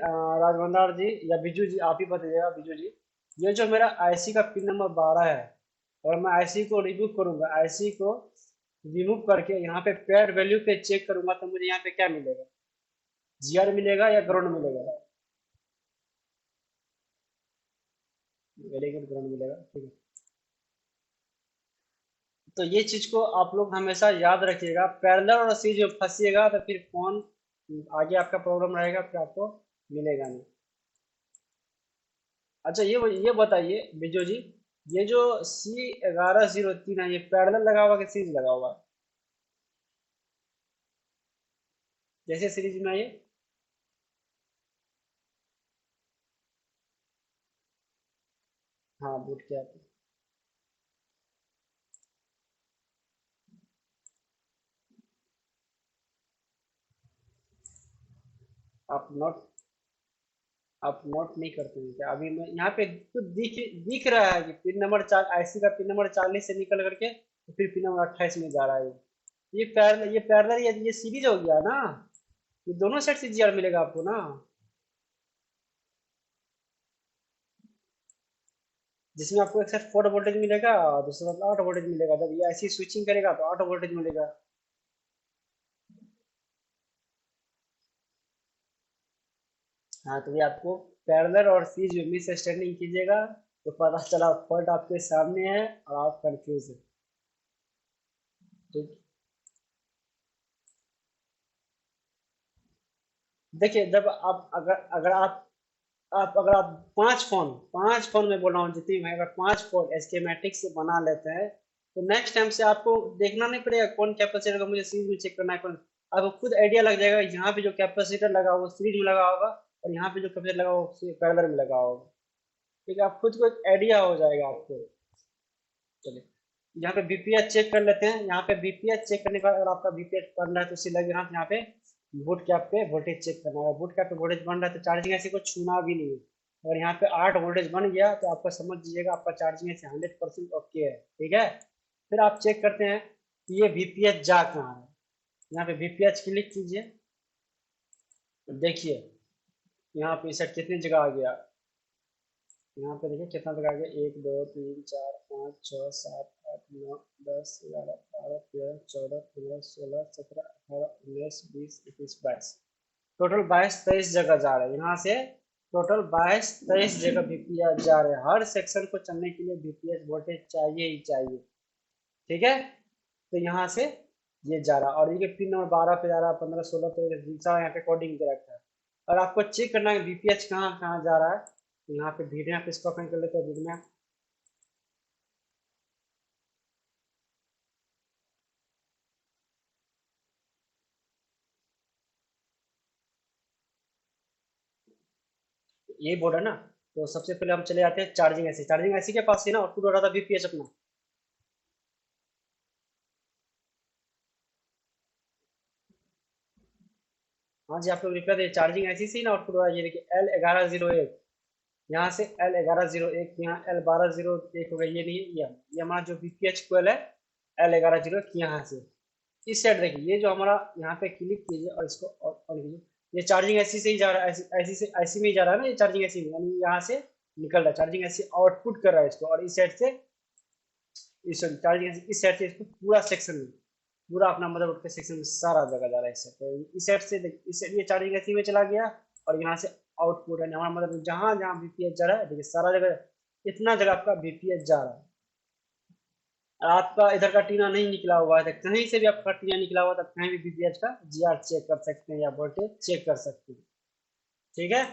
राजभंडार जी या बिजू जी, आप ही बताइएगा बिजू जी, ये जो मेरा आईसी का पिन नंबर 12 है, और मैं आईसी को रिमूव करूंगा, आईसी को रिमूव करके यहाँ पे पेड वैल्यू पे चेक करूंगा तो मुझे यहाँ पे क्या मिलेगा, जीआर मिलेगा या ग्राउंड मिलेगा? वेरी गुड, ग्राउंड मिलेगा, ठीक है। तो ये चीज को आप लोग हमेशा याद रखिएगा, पैरेलल और सीरीज में फंसिएगा तो फिर फोन आगे आपका प्रॉब्लम रहेगा, फिर आपको मिलेगा नहीं। अच्छा ये बताइए बिजू जी, ये जो C1103 है, ये पैरेलल लगा हुआ कि सीरीज लगा हुआ है? जैसे सीरीज में है ये, हाँ बूट किया आप नोट, आप नोट नहीं करते हैं क्या? अभी मैं यहाँ पे कुछ दिख रहा है कि पिन नंबर 4, आईसी का पिन नंबर 40 से निकल करके तो फिर पिन नंबर 28 में जा रहा है। ये पैरेलल, ये सीरीज हो गया ना, ये दोनों साइड से जीआर मिलेगा आपको ना। जिसमें आपको एक साथ 4 वोल्टेज मिलेगा और दूसरे साथ 8 वोल्टेज मिलेगा। जब ये ऐसी स्विचिंग करेगा तो 8 वोल्टेज मिलेगा। हाँ, तो ये आपको पैरेलल और सीरीज में मिस स्टैंडिंग कीजिएगा तो पता चला फॉल्ट आपके सामने है और आप कंफ्यूज है। ठीक। देखिए, जब आप अगर अगर आप अगर आप 5 फोन में बोल रहा हूँ जितनी मैं, अगर 5 फोन एस्केमेटिक से बना लेते हैं तो नेक्स्ट टाइम से आपको देखना नहीं पड़ेगा कौन कैपेसिटर का मुझे सीरीज में चेक करना है कौन। आपको खुद आइडिया लग जाएगा यहाँ पे जो कैपेसिटर लगा होगा सीरीज में लगा होगा और यहाँ पे जो कैपेसिटर लगा होगा पैरेलल में लगा होगा। ठीक है, आप खुद को एक आइडिया हो जाएगा आपको। चलिए, यहाँ पे बीपीएच चेक कर लेते हैं। यहाँ पे बीपीएच चेक करने के बाद अगर आपका बीपीएच बन रहा है तो उसी लगे हाथ यहाँ पे बूट कैप पे वोल्टेज चेक करना है। बूट कैप पे वोल्टेज बन रहा है तो चार्जिंग ऐसे को छूना भी नहीं है। अगर यहाँ पे 8 वोल्टेज बन गया तो आपका समझ लीजिएगा आपका चार्जिंग ऐसे 100% ओके है। ठीक है, फिर आप चेक करते हैं कि ये बीपीएच जा कहाँ है। यहाँ पे बीपीएच क्लिक कीजिए, देखिए यहाँ पे इसे कितनी जगह आ गया। यहाँ पे देखिए कितना तक आ गया, 1 2 3 4 5 6 7 8 9 10 11 12 13 14 15 16 17 18 19 20 21 22। टोटल 22 23 जगह जा रहे हैं यहाँ से। टोटल 22 23 जगह बीपीएच जा रहे हैं। हर सेक्शन को चलने के लिए बीपीएच वोल्टेज चाहिए ही चाहिए। ठीक है, तो यहाँ से ये जा रहा है और ये पिन नंबर 12 पे जा रहा है, 15 16 पे दूसरा यहाँ पे कोडिंग पे रखा है। और आपको चेक करना है बीपीएच कहाँ कहाँ जा रहा है तो यहाँ पे वीडियो पे इसको ओपन कर लेते हैं। वीडियो, यही बोर्ड है ना। तो सबसे पहले हम चले जाते हैं चार्जिंग ऐसी। चार्जिंग ऐसी के पास ही ना आउटपुट हो रहा था बीपीएच अपना। हाँ जी, आप लोग रिप्लाई दे, चार्जिंग ऐसी से ही ना आउटपुट हो रहा है। ये देखिए L1101, यहाँ से L1101, यहाँ L1201 हो गया। ये नहीं, ये हमारा जो बीपीएच कोयल है L1101 यहाँ से इस साइड देखिए। ये जो हमारा यहाँ पे क्लिक कीजिए और इसको ऑन कीजिए। ये चार्जिंग ऐसी से ही जा रहा है, ऐसी ऐसी से ऐसी में ही जा रहा है ना। ये चार्जिंग ऐसी में यानी यहाँ से निकल रहा है, चार्जिंग ऐसी आउटपुट कर रहा है इसको। और इस साइड से इस चार्जिंग ऐसी इस साइड से इसको पूरा सेक्शन में, पूरा अपना मदरबोर्ड के सेक्शन में सारा जगह जा रहा है। इस साइड तो इस साइड से इस साइड ये चार्जिंग ऐसी में चला गया और यहाँ से आउटपुट है हमारा मदरबोर्ड जहाँ जहाँ बीपीएच जा रहा है। देखिए सारा जगह इतना जगह आपका बीपीएच जा रहा है। आपका इधर का टीना नहीं निकला हुआ है तो कहीं से भी आपका टीना निकला हुआ तो कहीं भी बीपीएच का जीआर चेक कर सकते हैं या वोल्टेज चेक कर सकते हैं। ठीक है,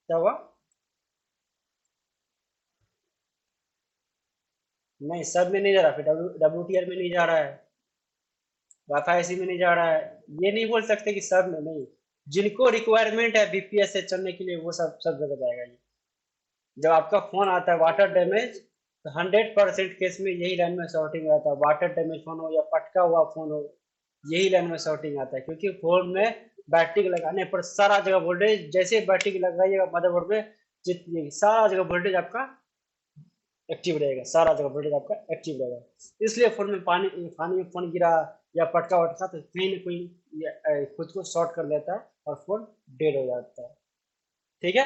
क्या हुआ? नहीं, सब में नहीं जा रहा, फिर डब्ल्यू में नहीं जा रहा है, वाईफाई में नहीं जा रहा है। ये नहीं बोल सकते कि सब में नहीं। जिनको रिक्वायरमेंट है बीपीएस से चलने के लिए वो सब सब जगह जाएगा ये। जब आपका फोन आता है वाटर डैमेज तो 100% केस में यही लाइन में शॉर्टिंग आता है। वाटर डैमेज फोन हो या पटका हुआ फोन हो, यही लाइन में शॉर्टिंग आता है। क्योंकि फोन में बैटरी लगाने पर सारा जगह वोल्टेज, जैसे बैटरी लगाइएगा मदरबोर्ड में जितनी सारा जगह वोल्टेज आपका एक्टिव रहेगा, सारा जगह वोल्टेज आपका एक्टिव रहेगा। इसलिए फोन में पानी में फोन गिरा या पटका वटका तो कहीं ना कहीं खुद को शॉर्ट कर लेता है और फोन डेड हो जाता है। ठीक है,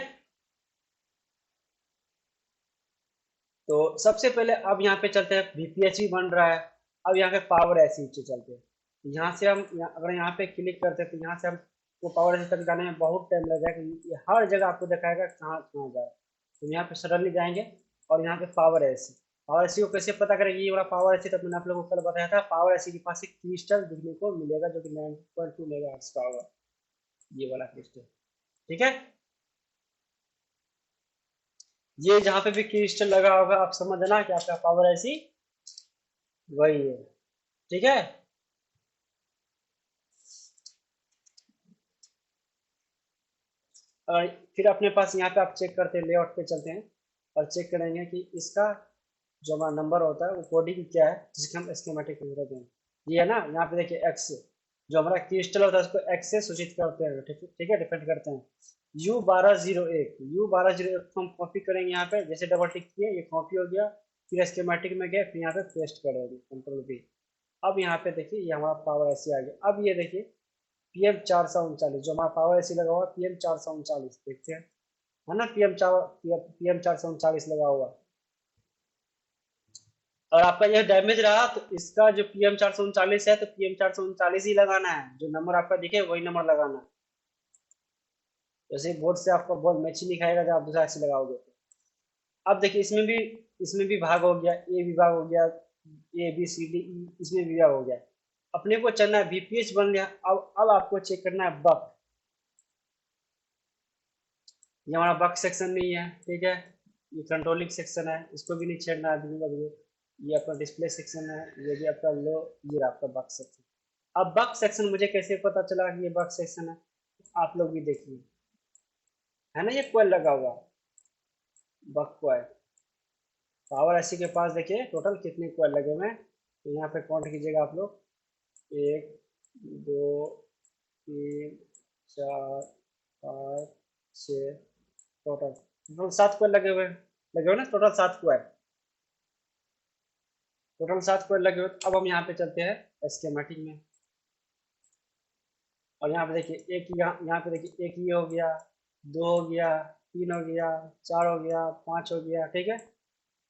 तो सबसे पहले अब यहाँ पे चलते हैं, बीपीएच भी बन रहा है। अब यहाँ पे पावर ऐसी चलते हैं। यहाँ से हम अगर यहाँ पे क्लिक करते हैं तो यहाँ से हम को पावर ऐसी तक जाने में बहुत टाइम लग जाएगा। ये हर जगह आपको दिखाएगा कहाँ कहाँ जा रहा है। तो यहाँ पे सडनली जाएंगे और यहाँ पे पावर ऐसी। पावर ऐसी को कैसे पता करेंगे? ये वाला पावर ऐसी तो मैंने आप लोगों को कल बताया था। पावर ऐसी के पास एक क्रिस्टल दिखने को मिलेगा जो कि 9.2 मेगाहर्ट्ज का होगा, ये वाला क्रिस्टल। ठीक है, ये जहाँ पे भी क्रिस्टल लगा होगा आप समझना कि आपका पावर ऐसी वही है। ठीक है, और फिर अपने पास यहाँ पे आप चेक करते हैं, लेआउट पे चलते हैं और चेक करेंगे कि इसका जो हमारा नंबर होता है वो कोडिंग क्या है जिसके हम स्कीमेटिक यूज करते हैं। ये है ना, यहाँ पे देखिए एक्स, जो हमारा क्रिस्टल होता है उसको एक्स से सूचित करते हैं। ठीक है, डिफाइन करते हैं। U1201 को हम कॉपी करेंगे यहाँ पे, जैसे डबल टिक किए ये कॉपी हो गया। फिर स्कीमेटिक में गए, फिर यहाँ पे पेस्ट करेंगे कंट्रोल V। अब यहाँ पे देखिए ये हमारा पावर ऐसे आ गया। अब ये देखिए PM439 जो हमारा पावर ऐसी लगा हुआ PM439 देखते हैं। है ना, PM439 लगा हुआ। और आपका यह डैमेज रहा तो इसका जो PM439 है तो PM439 ही लगाना है, जो नंबर आपका दिखे वही नंबर लगाना है। जैसे बोर्ड से आपका बॉल मैच ही नहीं खाएगा जब आप दूसरा से लगाओगे तो। अब देखिए इसमें भी भाग हो गया, ए विभाग हो गया, ABCDE, इसमें विभाग हो गया। अपने को चलना है VPH बन गया। अब आपको चेक करना है बक। ये हमारा बक सेक्शन नहीं है, ठीक है। ये कंट्रोलिंग सेक्शन है, इसको भी नहीं छेड़ना है बिल्कुल भी। ये आपका डिस्प्ले सेक्शन है, ये भी आपका लो, ये आपका बक सेक्शन। अब बक सेक्शन मुझे कैसे पता चला कि ये बक सेक्शन है, आप लोग भी देखिए, है ना, ये कोयल लगा हुआ बक कोयल। पावर ऐसी के पास देखिए टोटल कितने कोयल लगे हुए हैं, तो यहाँ पे काउंट कीजिएगा आप लोग, 1 2 3 4 5 6, टोटल टोटल 7 कोयल लगे हुए ना, टोटल 7 कोयल, टोटल 7 कोयल लगे हुए। अब हम यहाँ पे चलते हैं स्कीमेटिक में, और यहाँ पे देखिए एक, यहाँ पे देखिए एक ये हो गया, 2 हो गया, 3 हो गया, 4 हो गया, 5 हो गया, ठीक है,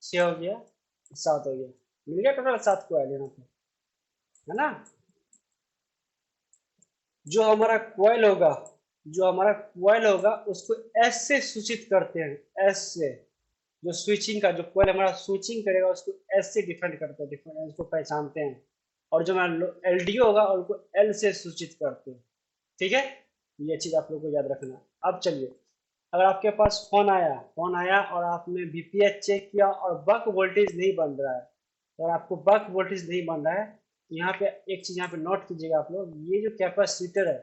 6 हो गया, 7 हो गया, मिल गया टोटल 7 कोयल यहाँ पे, है ना। जो हमारा कोयल होगा जो हमारा कोयल होगा उसको एस से सूचित करते हैं, एस से। जो स्विचिंग का जो कोयल हमारा स्विचिंग करेगा उसको एस से डिफरेंट करते हैं, डिफरेंट उसको पहचानते हैं। और जो हमारा LDO होगा उनको एल से सूचित करते हैं, ठीक है। ये चीज आप लोग को याद रखना। अब चलिए, अगर आपके पास फोन आया और आपने VPH चेक किया और बक वोल्टेज नहीं बन रहा है, अगर आपको बक वोल्टेज नहीं बन रहा है तो यहाँ पे एक चीज यहाँ पे नोट कीजिएगा आप लोग, ये जो कैपेसिटर है,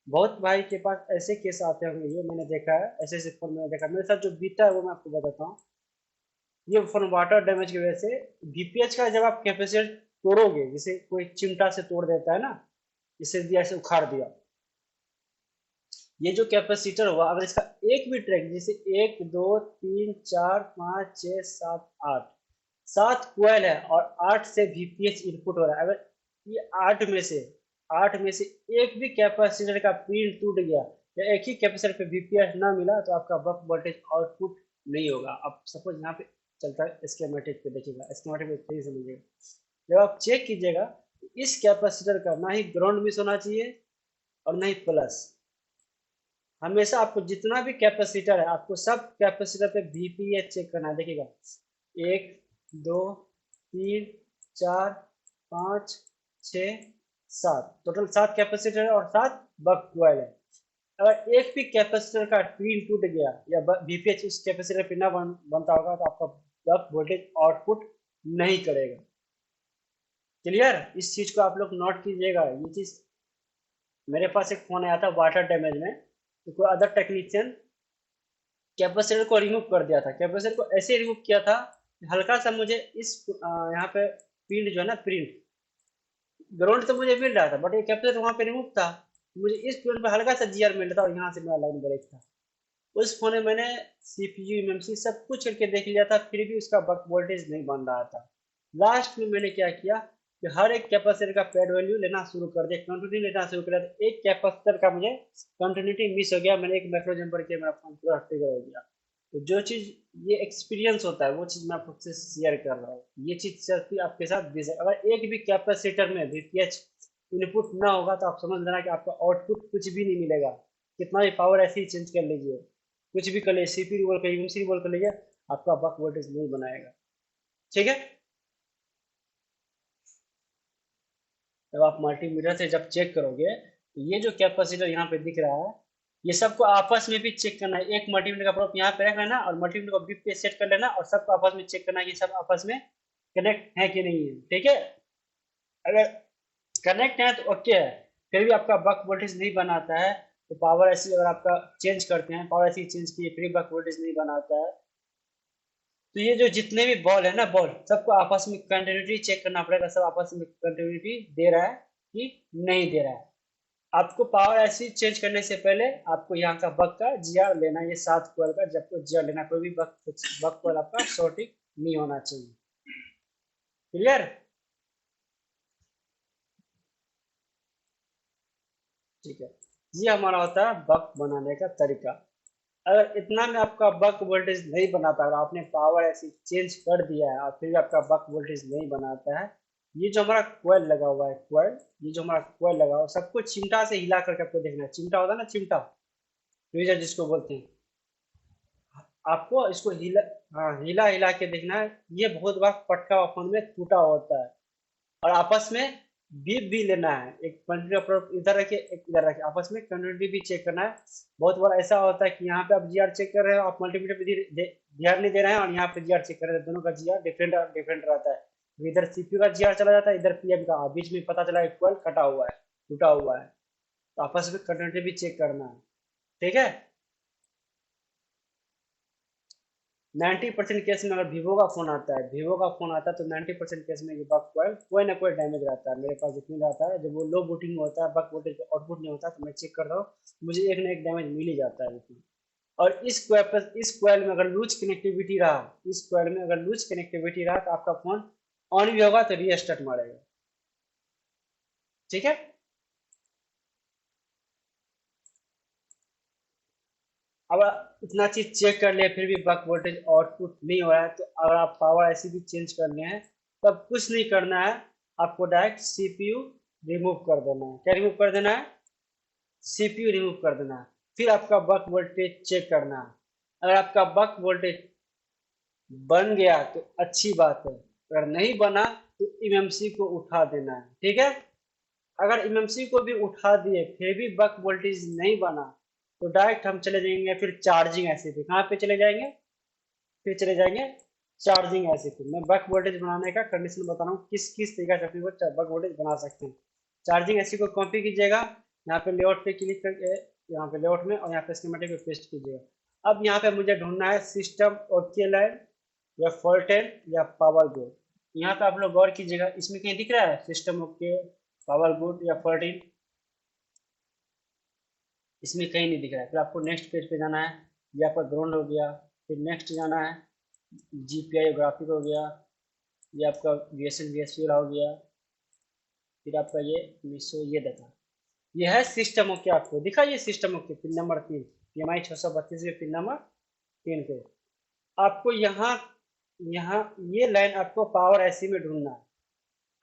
बहुत भाई के पास ऐसे केस आते होंगे, ये मैंने देखा है, ऐसे ऐसे फोन मैंने देखा, मेरे साथ जो बीता है वो मैं आपको बताता हूँ। ये फोन वाटर डैमेज की वजह से VPH का जब आप कैपेसिटर तोड़ोगे, जैसे कोई चिमटा से तोड़ देता है ना, इसे दिया से उखाड़ दिया, ये जो कैपेसिटर हुआ अगर इसका एक भी ट्रैक, जैसे 1 2 3 4 5 6 7 8, 7 कोयल है और 8 से VPH इनपुट हो रहा है, अगर ये 8 में से एक भी कैपेसिटर का पिन टूट गया या एक ही कैपेसिटर पे VPH ना मिला तो आपका बक वोल्टेज आउटपुट नहीं होगा। अब सपोज यहाँ पे चलता है स्कीमेटिक पे, देखिएगा स्कीमेटिक पे सही समझिएगा, जब आप चेक कीजिएगा इस कैपेसिटर का ना ही ग्राउंड मिस होना चाहिए और ना ही प्लस। हमेशा आपको जितना भी कैपेसिटर है आपको सब कैपेसिटर पे VPH चेक करना है, देखिएगा 1 2 3 4 5 6 7, टोटल 7 कैपेसिटर है और 7 बक कोयल है। अगर एक भी कैपेसिटर का पिन टूट गया या VPH उस कैपेसिटर पे ना बनता होगा तो आपका बक वोल्टेज आउटपुट नहीं करेगा। क्लियर, इस चीज को आप लोग नोट कीजिएगा। ये चीज, मेरे पास एक फोन आया था वाटर डैमेज में, तो कोई अदर टेक्नीशियन कैपेसिटर को रिमूव कर दिया था, कैपेसिटर को ऐसे रिमूव किया था, हल्का सा मुझे इस यहाँ पे प्रिंट जो है ना, प्रिंट ग्राउंड तो मुझे मिल रहा था बट ये कैपेसिटर वहाँ पे रिमूव था, मुझे इस प्रिंट पे हल्का सा GR मिल रहा था और यहाँ से मेरा लाइन ब्रेक था। उस फोन में मैंने CPU MMC सब कुछ करके देख लिया था, फिर भी उसका बक वोल्टेज नहीं बन रहा था। लास्ट में मैंने क्या किया कि हर एक कैपेसिटर का पैड वैल्यू लेना शुरू कर दिया, कंटिन्यू लेना शुरू कर दिया। एक कैपेसिटर का मुझे कंटिन्यूटी मिस हो गया, मैंने एक मैक्रो जंपर किया, मेरा फोन पूरा ट्रिगर हो गया। तो जो चीज ये एक्सपीरियंस होता है वो चीज मैं आपसे शेयर कर रहा हूँ, ये चीज सिर्फ आपके साथ अगर एक भी कैपेसिटर में VPH इनपुट ना होगा तो आप समझ लेना कि आपका आउटपुट कुछ भी नहीं मिलेगा, कितना भी पावर ऐसे ही चेंज कर लीजिए, कुछ भी कर लीजिए, CPU रिवॉल्व कर MMC रिवॉल्व कर लीजिए, आपका बक वोल्टेज नहीं बनाएगा, ठीक है। जब आप मल्टीमीटर से जब चेक करोगे तो ये जो कैपेसिटर यहाँ पे दिख रहा है, ये सबको आपस में भी चेक करना है। एक मल्टीमीटर का प्रोब यहाँ पे रख लेना और मल्टीमीटर को बीप पे सेट कर लेना और सबको आपस में चेक करना है कि सब आपस में कनेक्ट है कि नहीं है, ठीक है। अगर कनेक्ट है तो ओके है, फिर भी आपका बक वोल्टेज नहीं बनाता है तो पावर ऐसी, अगर आपका चेंज करते हैं पावर ऐसी चेंज की फिर बक वोल्टेज नहीं बनाता है, तो ये जो जितने भी बॉल है ना, बॉल सबको आपस में कंटिन्यूटी चेक करना पड़ेगा, सब आपस में कंटिन्यूटी दे रहा है कि नहीं दे रहा है। आपको पावर ऐसी चेंज करने से पहले आपको यहाँ का बक का GR लेना, ये 7 कोयल का जब को GR लेना, कोई भी बक कोयल आपका शॉर्टिंग नहीं होना चाहिए। क्लियर, ठीक है। ये हमारा होता है बक बनाने का तरीका। अगर इतना में आपका बक वोल्टेज नहीं बनाता, अगर आपने पावर ऐसे चेंज कर दिया है और फिर भी आपका बक वोल्टेज नहीं बनाता है, ये जो हमारा कोयल लगा हुआ है, कोयल, ये जो हमारा कोयल लगा हुआ है, सबको चिमटा से हिला करके आपको देखना है। चिमटा होता है ना, चिमटा, ट्वीजर जिसको बोलते हैं, आपको इसको हिला, हाँ, हिला हिला के देखना है। ये बहुत बार पटका हुआ फोन में टूटा होता है। और आपस में बीप भी लेना है, एक कंट्री का प्रोडक्ट इधर रखे, एक इधर रखे, आपस में कंटिन्यूटी भी चेक करना है। बहुत बार ऐसा होता है कि यहाँ पे आप जीआर चेक कर रहे हो, आप मल्टीमीटर पे जीआर नहीं दे रहे हैं, और यहाँ पे जीआर चेक कर रहे हैं, दोनों का जीआर डिफरेंट डिफरेंट रहता है। इधर सीपीयू का जीआर चला जाता है, इधर पीएम का, बीच में पता चला इक्वल कटा हुआ है, टूटा हुआ है। तो आपस में कंटिन्यूटी भी चेक करना है, ठीक है। 90% केस में अगर वीवो का फोन आता है, वीवो का फोन आता है, तो 90% केस में ये बक कॉइल कोई ना कोई डैमेज रहता है। मेरे पास जितनी रहता है, जब वो लो बूटिंग में होता है, बक वोल्टेज आउटपुट नहीं होता, तो मैं चेक करता हूँ, मुझे एक ना एक डैमेज मिल ही जाता है इसमें। और इस कोयल में अगर लूज कनेक्टिविटी रहा, इस कोयल में अगर लूज कनेक्टिविटी रहा, तो आपका फोन ऑन भी होगा तो रीस्टार्ट मारेगा, ठीक है। अब इतना चीज चेक कर लिया फिर भी बक वोल्टेज आउटपुट नहीं हो रहा है, तो अगर आप पावर ऐसी भी चेंज करने हैं, तब कुछ नहीं करना है, आपको डायरेक्ट सीपीयू रिमूव कर देना है। क्या रिमूव कर देना है? सीपीयू रिमूव कर देना है। फिर आपका बक वोल्टेज चेक करना है। अगर आपका बक वोल्टेज बन गया तो अच्छी बात है, अगर नहीं बना तो एमएमसी को उठा देना है, ठीक है। अगर एमएमसी को भी उठा दिए फिर भी बक वोल्टेज नहीं बना, तो डायरेक्ट हम चले जाएंगे फिर चार्जिंग ऐसे पे। कहाँ पे चले जाएंगे? फिर चले जाएंगे चार्जिंग ऐसे पे। मैं बक वोल्टेज बनाने का कंडीशन बता रहा हूँ, किस किस तरीके से अपने को बक वोल्टेज बना सकते हैं। चार्जिंग ऐसी को कॉपी कीजिएगा, यहाँ पे लेआउट पे क्लिक करके, यहाँ पे लेआउट में, और यहाँ पे स्कीमेटिक पे पेस्ट कीजिएगा। अब यहाँ पे मुझे ढूंढना है सिस्टम ओके लाइन, या फॉल्टेन, या पावर गुड। यहाँ पे आप लोग गौर कीजिएगा, इसमें कहीं दिख रहा है सिस्टम ओके, पावर गुड या फॉल्टेन? इसमें कहीं नहीं दिख रहा है। फिर आपको नेक्स्ट पेज पे जाना है, ये आपका ग्राउंड हो गया। फिर नेक्स्ट जाना है, जीपीआई ग्राफिक हो गया, ये आपका वीएसएल वीएसपी हो गया। फिर आपका ये मिसो, ये देखा, ये है सिस्टम ओके। आपको दिखा ये system okay, pin number 3, PMI 632 के पिन नंबर 3 पे। आपको यहाँ यहाँ ये लाइन आपको पावर ऐसी में ढूंढना है।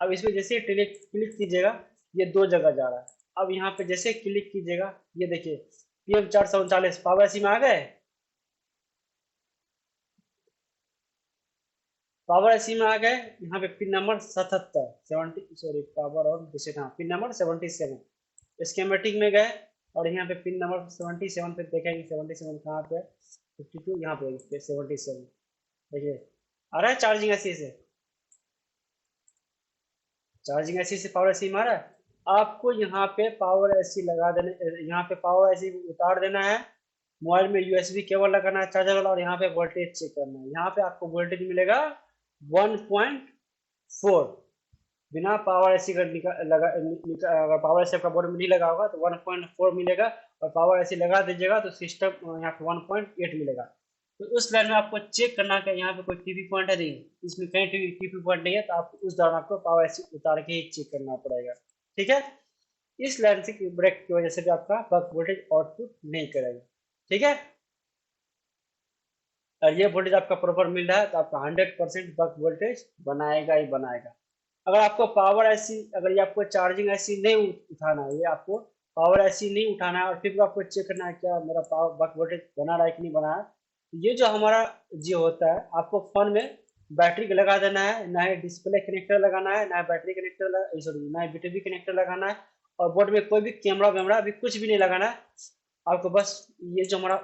अब इसमें जैसे क्लिक क्लिक कीजिएगा, ये दो जगह जा रहा है। अब यहाँ पे जैसे क्लिक कीजिएगा, ये देखिए PM 439 पावर ऐसी में आ गए। पावर ऐसी में आ गए, यहाँ पे पिन नंबर 77, 70, सॉरी, पावर और जैसे, हाँ, पिन नंबर 77 स्कीमेटिक में गए, और यहाँ पे पिन नंबर 77 पे देखेंगे, 77 कहाँ पे? 52 यहाँ पे 77। देखिए आ रहा है चार्जिंग ऐसी से, चार्जिंग ऐसी से पावर ऐसी मारा है। आपको यहाँ पे पावर ऐसी लगा देना, यहाँ पे पावर ऐसी उतार देना है। मोबाइल में यूएसबी केबल लगाना है चार्जर वाला, और यहाँ पे वोल्टेज चेक करना है। यहाँ पे आपको वोल्टेज मिलेगा 1.4। बिना पावर ऐसी अगर पावर ऐसी आपका बोर्ड में नहीं लगा होगा तो 1.4 मिलेगा, और पावर ऐसी लगा दीजिएगा तो सिस्टम यहाँ पे 1.8 मिलेगा। तो उस लाइन में आपको चेक करना कि यहाँ पे कोई टीपी पॉइंट है नहीं, इसमें कहीं टीपी पॉइंट नहीं है, तो आपको उस दौरान आपको पावर ऐसी उतार के ही चेक करना पड़ेगा, ठीक है। इस लाइन से ब्रेक की वजह से भी आपका बक वोल्टेज आउटपुट नहीं करेगा, ठीक है। और ये वोल्टेज आपका प्रॉपर मिल रहा है, तो आपका 100% बक वोल्टेज बनाएगा ही बनाएगा। अगर आपको पावर ऐसी, अगर ये आपको चार्जिंग ऐसी नहीं उठाना है, ये आपको पावर ऐसी नहीं उठाना है, और फिर भी आपको चेक करना है क्या मेरा पावर बक वोल्टेज बना रहा है कि नहीं बना है, तो ये जो हमारा जो होता है, आपको फोन में बैटरी लगा देना है, ना ही डिस्प्ले कनेक्टर लगाना है, ना बैटरी कनेक्टर, सॉरी, ना बीटीबी कनेक्टर लगाना है, और बोर्ड में कोई भी कैमरा वैमरा अभी कुछ भी नहीं लगाना है। आपको बस ये जो हमारा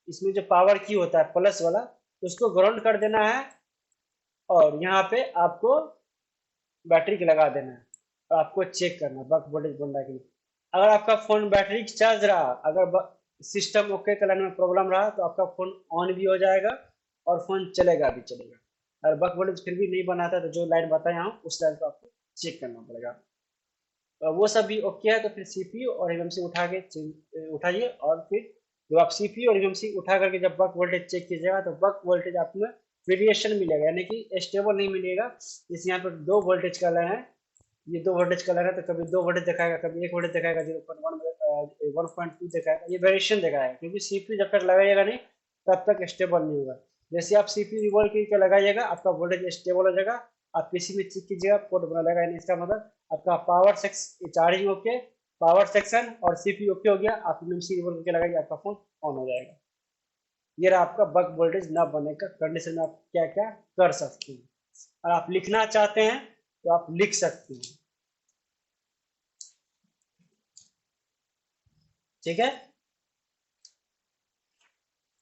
इसमें जो पावर की होता है प्लस वाला, उसको ग्राउंड कर देना है, और यहाँ पे आपको बैटरी लगा देना है, और आपको चेक करना है बक वोल्टेज बन रहा है कि नहीं। अगर आपका फोन बैटरी चार्ज रहा, अगर सिस्टम ओके कलर में प्रॉब्लम रहा, तो आपका फोन ऑन भी हो जाएगा और फोन चलेगा भी चलेगा। अगर बक वोल्टेज फिर भी नहीं बनाता, तो जो लाइन बताया हूँ उस लाइन को आपको चेक करना पड़ेगा। वो सब भी ओके है, तो फिर सीपीयू और एमएमसी उठाइए, और फिर जब आप सीपीयू और एमएमसी उठा करके जब बक वोल्टेज चेक कीजिएगा, तो बक वोल्टेज आपको वेरिएशन मिलेगा, यानी कि स्टेबल नहीं मिलेगा। इस यहाँ पर दो वोल्टेज का लाइन है, ये 2 वोल्टेज का लगा तो कभी 2 वोल्टेज दिखाएगा, कभी 1 वोल्टेज दिखाएगा, 1.2 दिखाएगा, ये वेरिएशन दिखाएगा, क्योंकि सीपीयू जब तक लगाइएगा नहीं तब तक स्टेबल नहीं होगा। जैसे आप सीपीयू रिवॉल्व करके लगाइएगा, आपका वोल्टेज स्टेबल हो जाएगा। आप पीसी में चेक कीजिएगा, पोर्ट बना लगा, यानी इसका मतलब आपका power sex charging okay, power section और सीपीयू ओके हो गया, आप एमसी रिवॉल्व करके लगाइए, आपका फोन ऑन हो जाएगा। ये रहा आपका बक वोल्टेज न बनने का कंडीशन में आप क्या क्या कर सकते हैं। और आप लिखना चाहते हैं तो आप लिख सकते हैं, ठीक है।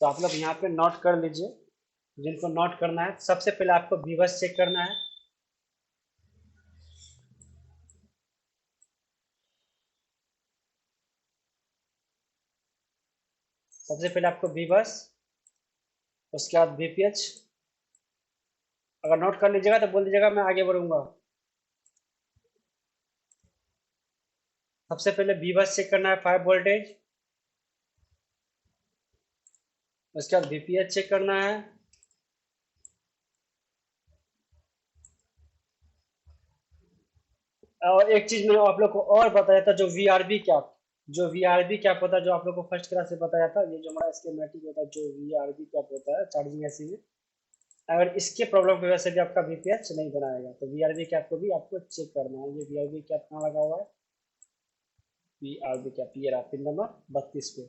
तो आप लोग यहाँ पे नोट कर लीजिए, जिनको नोट करना है। सबसे पहले आपको वीवर्स चेक करना है। सबसे पहले आपको वीवर्स, उसके बाद वीपीएच। अगर नोट कर लीजिएगा तो बोल दीजिएगा, मैं आगे बढ़ूंगा। सबसे पहले वीवर्स चेक करना है 5 वोल्टेज, उसके बाद वीपीएच चेक करना है। और एक चीज मैंने आप लोग को और बताया था, जो वीआरबी क्या, जो वीआरबी क्या होता है, जो आप लोग को फर्स्ट क्लास से बताया था, ये जो हमारा स्कीमेटिक होता है, जो वीआरबी क्या होता है चार्जिंग ऐसी में, अगर इसके प्रॉब्लम की वजह से भी आपका वीपीएच नहीं बनाएगा तो वीआरबी कैप को भी आपको चेक करना है। ये वीआरबी कैप कहाँ लगा हुआ है, वीआरबी कैप ये रहा पिन नंबर 32 पे।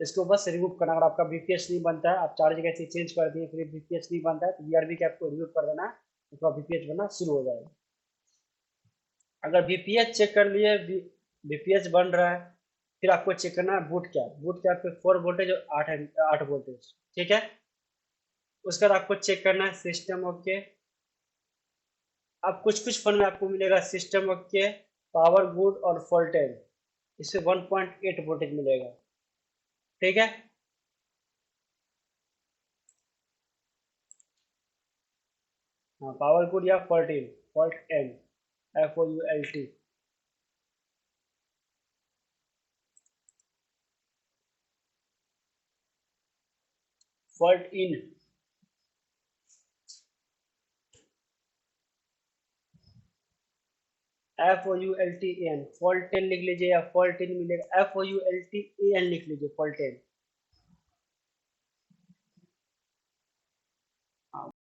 इसको बस रिमूव करना। अगर आपका वीपीएच नहीं बनता है, आप चार्ज कैसे चेंज कर दिए फिर वीपीएच नहीं बनता है, तो वीआरबी कैप को रिमूव कर देना है, उसका वीपीएच बनना शुरू हो जाएगा। अगर वीपीएच चेक कर लिए, वीपीएच बन रहा है, फिर आपको चेक करना है बूट कैप। बूट कैप पे 4 वोल्टेज और 8 वोल्टेज, ठीक है। उसके बाद आपको चेक करना है सिस्टम ओके। अब कुछ कुछ फोन में आपको मिलेगा सिस्टम ओके, पावर गुड और वोल्टेज, इससे 1.8 वोल्टेज मिलेगा, ठीक है। हाँ, पावर गुड या फोल्टिन, फॉल्ट एन, FOULT, फॉल्ट इन, FOULTAN, फॉल्टेन लिख लीजिए या फॉल्टिन मिलेगा, FOULTAN लिख लीजिए, फॉल्टेन।